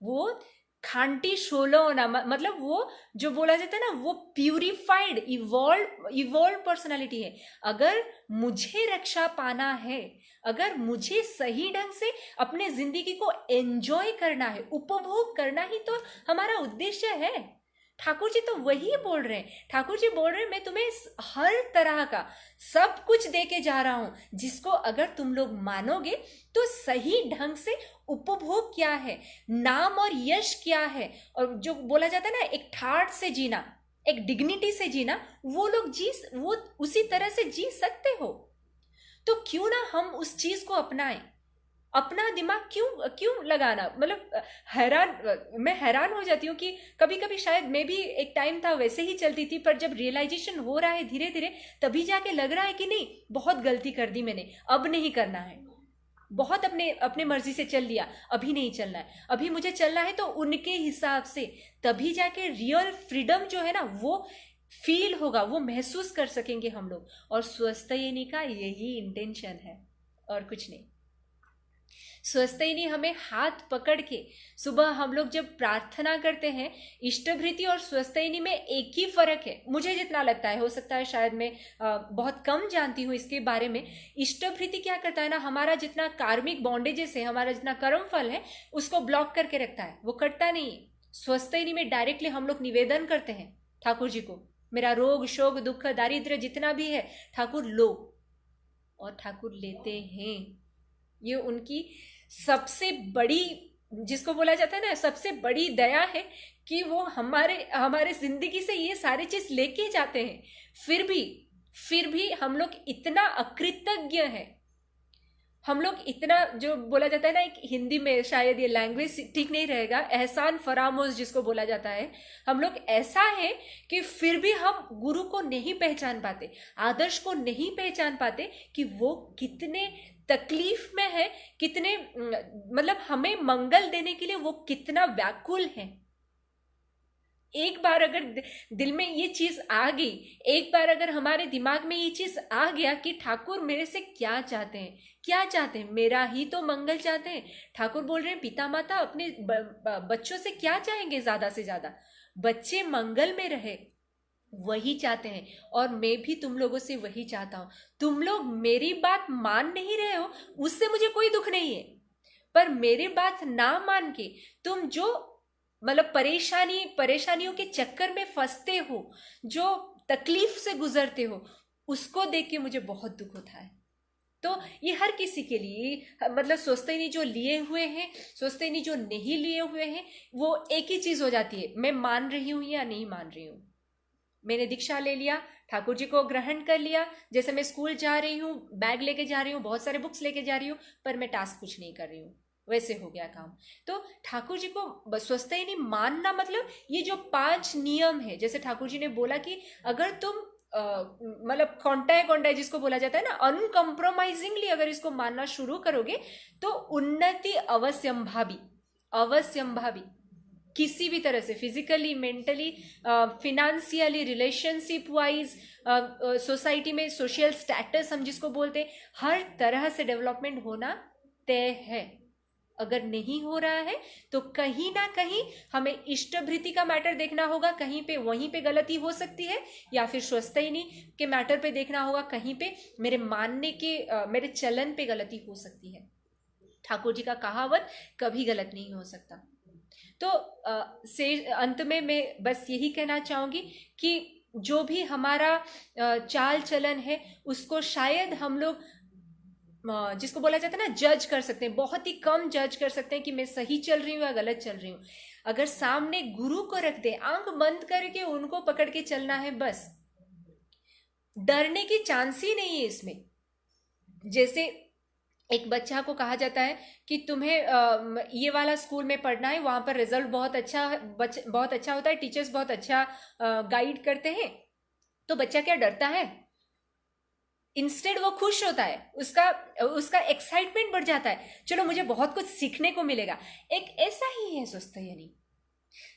वो खांटी 16 ना, मतलब वो जो बोला जाता है ना, वो प्यूरिफाइड इवॉल्व पर्सनालिटी है। अगर मुझे रक्षा पाना है, अगर मुझे सही ढंग से अपने जिंदगी को एंजॉय करना है, उपभोग करना ही तो हमारा उद्देश्य है। ठाकुर जी तो वही बोल रहे हैं, ठाकुर जी बोल रहे हैं मैं तुम्हें हर तरह का सब कुछ दे के जा रहा हूं, जिसको अगर तुम लोग मानोगे तो सही ढंग से उपभोग क्या है, नाम और यश क्या है, और जो बोला जाता है ना एक ठाट से जीना, एक डिग्निटी से जीना, वो उसी तरह से जी सकते हो। तो क्यों ना हम उस चीज को अपनाएं। अपना दिमाग क्यों लगाना, मतलब मैं हैरान हो जाती हूँ कि कभी कभी शायद मैं भी एक टाइम था वैसे ही चलती थी, पर जब रियलाइजेशन हो रहा है धीरे धीरे, तभी जाके लग रहा है कि नहीं, बहुत गलती कर दी मैंने, अब नहीं करना है। बहुत अपने मर्जी से चल लिया, अभी नहीं चलना है, अभी मुझे चलना है तो उनके हिसाब से, तभी जाके रियल फ्रीडम जो है ना वो फील होगा, वो महसूस कर सकेंगे हम लोग। और स्वस्थयनी का यही इंटेंशन है और कुछ नहीं। स्वस्थयनी हमें हाथ पकड़ के, सुबह हम लोग जब प्रार्थना करते हैं, इष्टभृति और स्वस्थयनी में एक ही फर्क है, मुझे जितना लगता है, हो सकता है शायद मैं बहुत कम जानती हूँ इसके बारे में। इष्टभृति क्या करता है ना, हमारा जितना कार्मिक बॉन्डेजेस है, हमारा जितना कर्म फल है, उसको ब्लॉक करके रखता है, वो कटता नहीं है। स्वस्थयनी में डायरेक्टली हम लोग निवेदन करते हैं ठाकुर जी को, मेरा रोग शोक दुख दारिद्र्य जितना भी है ठाकुर लो, और ठाकुर लेते हैं। ये उनकी सबसे बड़ी, जिसको बोला जाता है ना, सबसे बड़ी दया है कि वो हमारे जिंदगी से ये सारी चीज लेके जाते हैं। फिर भी हम लोग इतना अकृतज्ञ हैं, हम लोग इतना, जो बोला जाता है ना, एक हिंदी में शायद ये लैंग्वेज ठीक नहीं रहेगा, एहसान फरामोश जिसको बोला जाता है, हम लोग ऐसा है कि फिर भी हम गुरु को नहीं पहचान पाते, आदर्श को नहीं पहचान पाते कि वो कितने तकलीफ में है, कितने, मतलब हमें मंगल देने के लिए वो कितना व्याकुल है। एक बार अगर दिल में ये चीज आ गई, एक बार अगर हमारे दिमाग में ये चीज आ गया कि ठाकुर मेरे से क्या चाहते हैं, क्या चाहते हैं, मेरा ही तो मंगल चाहते हैं। ठाकुर बोल रहे हैं पिता माता अपने बच्चों से क्या चाहेंगे, ज्यादा से ज्यादा बच्चे मंगल में रहे, वही चाहते हैं। और मैं भी तुम लोगों से वही चाहता हूं। तुम लोग मेरी बात मान नहीं रहे हो, उससे मुझे कोई दुख नहीं है, पर मेरी बात ना मान के तुम जो मतलब परेशानियों के चक्कर में फंसते हो, जो तकलीफ से गुजरते हो, उसको देख के मुझे बहुत दुख होता है। तो ये हर किसी के लिए, मतलब सोचते नहीं जो लिए हुए हैं, सोचते नहीं जो नहीं लिए हुए हैं, वो एक ही चीज हो जाती है, मैं मान रही हूं या नहीं मान रही हूं। मैंने दीक्षा ले लिया, ठाकुर जी को ग्रहण कर लिया, जैसे मैं स्कूल जा रही हूँ, बैग लेके जा रही हूँ, बहुत सारे बुक्स लेके जा रही हूँ, पर मैं टास्क कुछ नहीं कर रही हूँ, वैसे हो गया काम। तो ठाकुर जी को स्वस्थ ही नहीं मानना, मतलब ये जो 5 नियम है, जैसे ठाकुर जी ने बोला कि अगर तुम मतलब कॉन्टाय जिसको बोला जाता है ना, अनकम्प्रोमाइजिंगली अगर इसको मानना शुरू करोगे तो उन्नति अवश्यंभावी, अवश्यंभावी किसी भी तरह से, physically, mentally, financially, relationship wise, society में सोशल स्टेटस हम जिसको बोलते हैं, हर तरह से डेवलपमेंट होना तय है। अगर नहीं हो रहा है तो कहीं ना कहीं हमें इष्टभृति का मैटर देखना होगा, कहीं पे वहीं पे गलती हो सकती है, या फिर स्वस्थयनी के मैटर पे देखना होगा, कहीं पे मेरे मानने के मेरे चलन पे गलती हो सकती है। ठाकुर जी का कहावत कभी गलत नहीं हो सकता। तो से अंत में मैं बस यही कहना चाहूंगी कि जो भी हमारा चाल चलन है उसको शायद हम लोग जिसको बोला जाता है ना, जज कर सकते हैं, बहुत ही कम जज कर सकते हैं कि मैं सही चल रही हूँ या गलत चल रही हूँ। अगर सामने गुरु को रख दे, आंख बंद करके उनको पकड़ के चलना है बस, डरने की चांस ही नहीं है इसमें। जैसे एक बच्चा को कहा जाता है कि तुम्हें ये वाला स्कूल में पढ़ना है, वहां पर रिजल्ट बहुत अच्छा होता है, टीचर्स बहुत अच्छा गाइड करते हैं, तो बच्चा क्या डरता है? इंस्टेड वो खुश होता है, उसका एक्साइटमेंट बढ़ जाता है, चलो मुझे बहुत कुछ सीखने को मिलेगा। एक ऐसा ही है स्वस्थ यानी,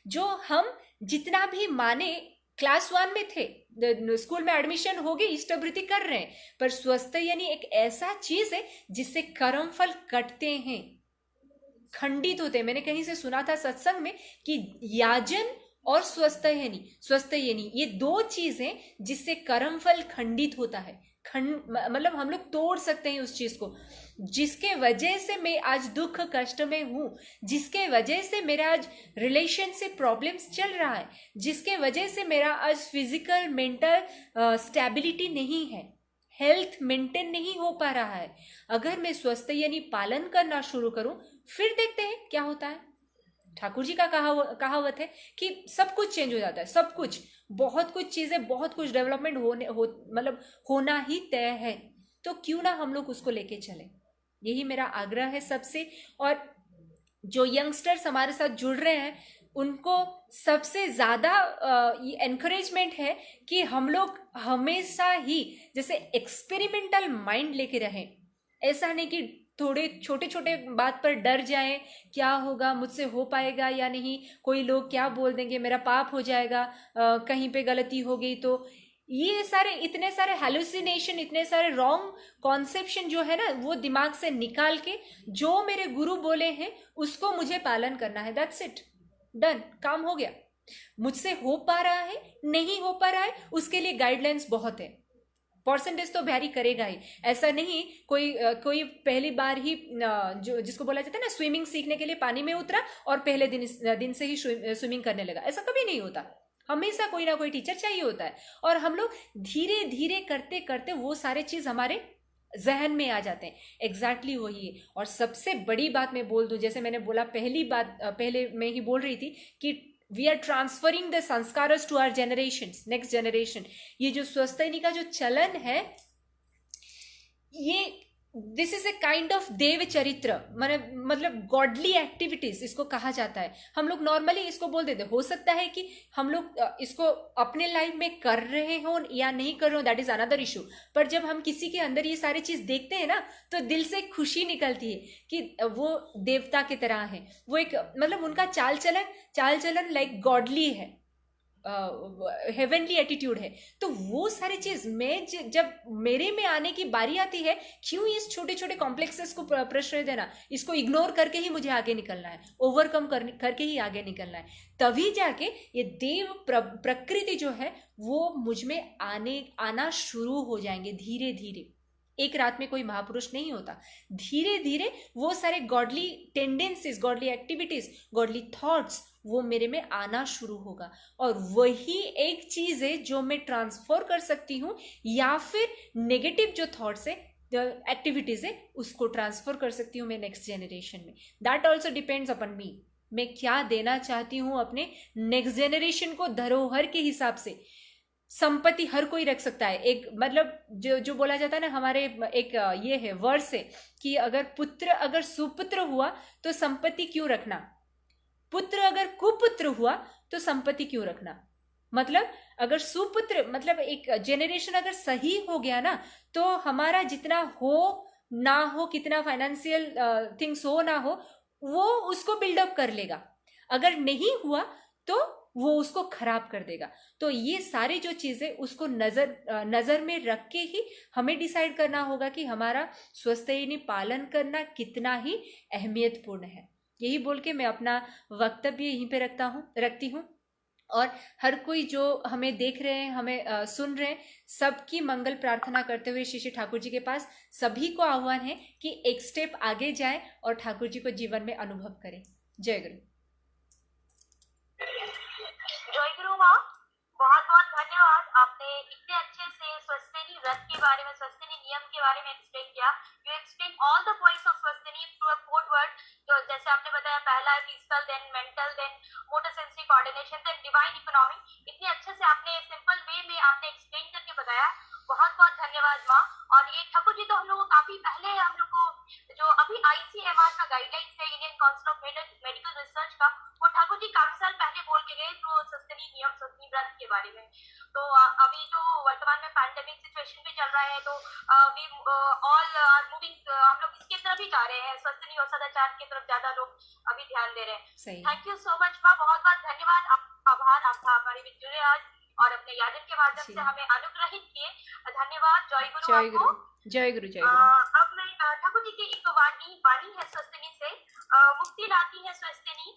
जो हम जितना भी माने, क्लास 1 में थे, स्कूल में एडमिशन हो गई, इष्टवृत्ति कर रहे हैं, पर स्वस्थ यानी एक ऐसा चीज है जिससे कर्म फल कटते हैं, खंडित होते हैं। मैंने कहीं से सुना था सत्संग में कि याजन और स्वस्थ यानी ये 2 चीजें जिससे कर्म फल खंडित होता है। मतलब हम लोग तोड़ सकते हैं उस चीज को, जिसके वजह से मैं आज दुख कष्ट में हूं, जिसके वजह से मेरा आज रिलेशनशिप प्रॉब्लम्स चल रहा है, जिसके वजह से मेरा आज फिजिकल मेंटल स्टेबिलिटी नहीं है, हेल्थ मेंटेन नहीं हो पा रहा है। अगर मैं स्वस्थ यानी पालन करना शुरू करूं, फिर देखते हैं क्या होता है। ठाकुर जी का कहावत है कि सब कुछ चेंज हो जाता है, सब कुछ, बहुत कुछ चीजें, बहुत कुछ डेवलपमेंट मतलब होना ही तय है। तो क्यों ना हम लोग उसको लेके चले, यही मेरा आग्रह है सबसे। और जो यंगस्टर्स हमारे साथ जुड़ रहे हैं उनको सबसे ज्यादा एनकरेजमेंट है कि हम लोग हमेशा ही जैसे एक्सपेरिमेंटल माइंड लेके रहें। ऐसा नहीं कि थोड़े छोटे छोटे बात पर डर जाएं, क्या होगा, मुझसे हो पाएगा या नहीं, कोई लोग क्या बोल देंगे, मेरा पाप हो जाएगा, कहीं पे गलती हो गई तो। ये सारे इतने सारे हेलुसिनेशन, इतने सारे रॉन्ग कॉन्सेप्शन जो है ना, वो दिमाग से निकाल के जो मेरे गुरु बोले हैं उसको मुझे पालन करना है, दैट्स इट, डन, काम हो गया। मुझसे हो पा रहा है, नहीं हो पा रहा है, उसके लिए गाइडलाइंस बहुत है, परसेंटेज तो वैरी करेगा ही। ऐसा नहीं कोई पहली बार ही जो जिसको बोला जाता है ना, स्विमिंग सीखने के लिए पानी में उतरा और पहले दिन से ही स्विमिंग करने लगा, ऐसा कभी नहीं होता। हमेशा कोई ना कोई टीचर चाहिए होता है, और हम लोग धीरे धीरे करते करते वो सारे चीज हमारे जहन में आ जाते हैं। एग्जैक्टली वही है। और सबसे बड़ी बात मैं बोल दूं, जैसे मैंने बोला पहले मैं ही बोल रही थी कि we are transferring the sanskaras to our generation, next generation. ये जो स्वस्थनी का जो चलन है, ये this is a kind of dev charitra, मतलब गॉडली एक्टिविटीज इसको कहा जाता है। हम लोग नॉर्मली इसको बोल देते, हो सकता है कि हम लोग इसको अपने लाइफ में कर रहे हो या नहीं कर रहे हो, दैट इज अनदर इशू। पर जब हम किसी के अंदर ये सारी चीज देखते हैं ना, तो दिल से खुशी निकलती है कि वो देवता की तरह है, वो एक मतलब उनका चाल चलन लाइक गॉडली है। हेवनली एटीट्यूड है। तो वो सारी चीज मैं जब मेरे में आने की बारी आती है, क्यों इस छोटे छोटे कॉम्प्लेक्सेस को प्रश्रय देना, इसको इग्नोर करके ही मुझे आगे निकलना है, ओवरकम करके ही आगे निकलना है, तभी जाके ये देव प्रकृति जो है वो मुझ में आना शुरू हो जाएंगे धीरे धीरे। एक रात में कोई महापुरुष नहीं होता, धीरे धीरे वो सारे godly tendencies, godly activities, godly thoughts वो मेरे में आना शुरू होगा। और वही एक चीज है जो मैं ट्रांसफर कर सकती हूँ, या फिर नेगेटिव जो थॉट्स है, एक्टिविटीज है, उसको ट्रांसफर कर सकती हूँ मैं नेक्स्ट जेनरेशन में। दैट ऑल्सो डिपेंड्स अपॉन मी, मैं क्या देना चाहती हूँ अपने नेक्स्ट जेनरेशन को धरोहर के हिसाब से। संपत्ति हर कोई रख सकता है, एक मतलब जो बोला जाता है ना, हमारे एक ये है वर्स है कि अगर सुपुत्र हुआ तो संपत्ति क्यों रखना, पुत्र अगर कुपुत्र हुआ तो संपत्ति क्यों रखना। मतलब अगर सुपुत्र, मतलब एक जेनरेशन अगर सही हो गया ना, तो हमारा जितना हो ना हो, कितना फाइनेंशियल थिंग्स हो ना हो, वो उसको बिल्डअप कर लेगा। अगर नहीं हुआ तो वो उसको खराब कर देगा। तो ये सारी जो चीजें उसको नजर में रख के ही हमें डिसाइड करना होगा कि हमारा स्वस्थ पालन करना कितना ही अहमियतपूर्ण है। यही बोल के मैं अपना वक्तव्य यहीं पे रखती हूँ। और हर कोई जो हमें देख रहे हैं, हमें सुन रहे हैं, सबकी मंगल प्रार्थना करते हुए श्री श्री ठाकुर जी के पास सभी को आह्वान है कि एक स्टेप आगे जाए और ठाकुर जी को जीवन में अनुभव करें। जय गुरु। जय गुरु माँ, बहुत बहुत धन्यवाद। आपने इतने अच्छे से स्वस्तिनी व्रत के बारे में, स्वस्तिनी नियम के बारे में एक्सप्लेन किया। You explain all the points of Swastyayani through a code word. जो जैसे आपने बताया, पहला है physical, then mental, then motor sensory coordination, then divine economy. इतने अच्छे से आपने सिंपल वे में आपने एक्सप्लेन करके बताया। बहुत बहुत धन्यवाद माँ। और ये ठाकुर जी तो हम लोग को काफी पहले, हम लोग को जो अभी ICMR का गाइडलाइंस है, Indian council of medical research का, वो ठाकुर जी काफी साल पहले बोल के गए तो स्वस्तिनी नियम, स्वस्तिनी व्रत के बारे में। तो अभी जो वर्तमान में पैंडेमिक सिचुएशन भी चल रहा है, तो वी ऑल आर मूविंग, हम लोग इसके तरफ ही जा रहे हैं, स्वस्तिनी और सदाचार की तरफ ज्यादा लोग अभी ध्यान दे रहे हैं। थैंक यू सो मच माँ, बहुत बहुत धन्यवाद। आभार आपका, हमारे बीच जुड़े आज और अपने याजन के माध्यम से हमें अनुग्रहित किए। धन्यवाद। जय गुरु आपको। जय गुरु। जय गुरु। अब मैं ठाकुर जी की एक वाणी है स्वस्तिनी से, मुक्ति लाती है स्वस्तिनी।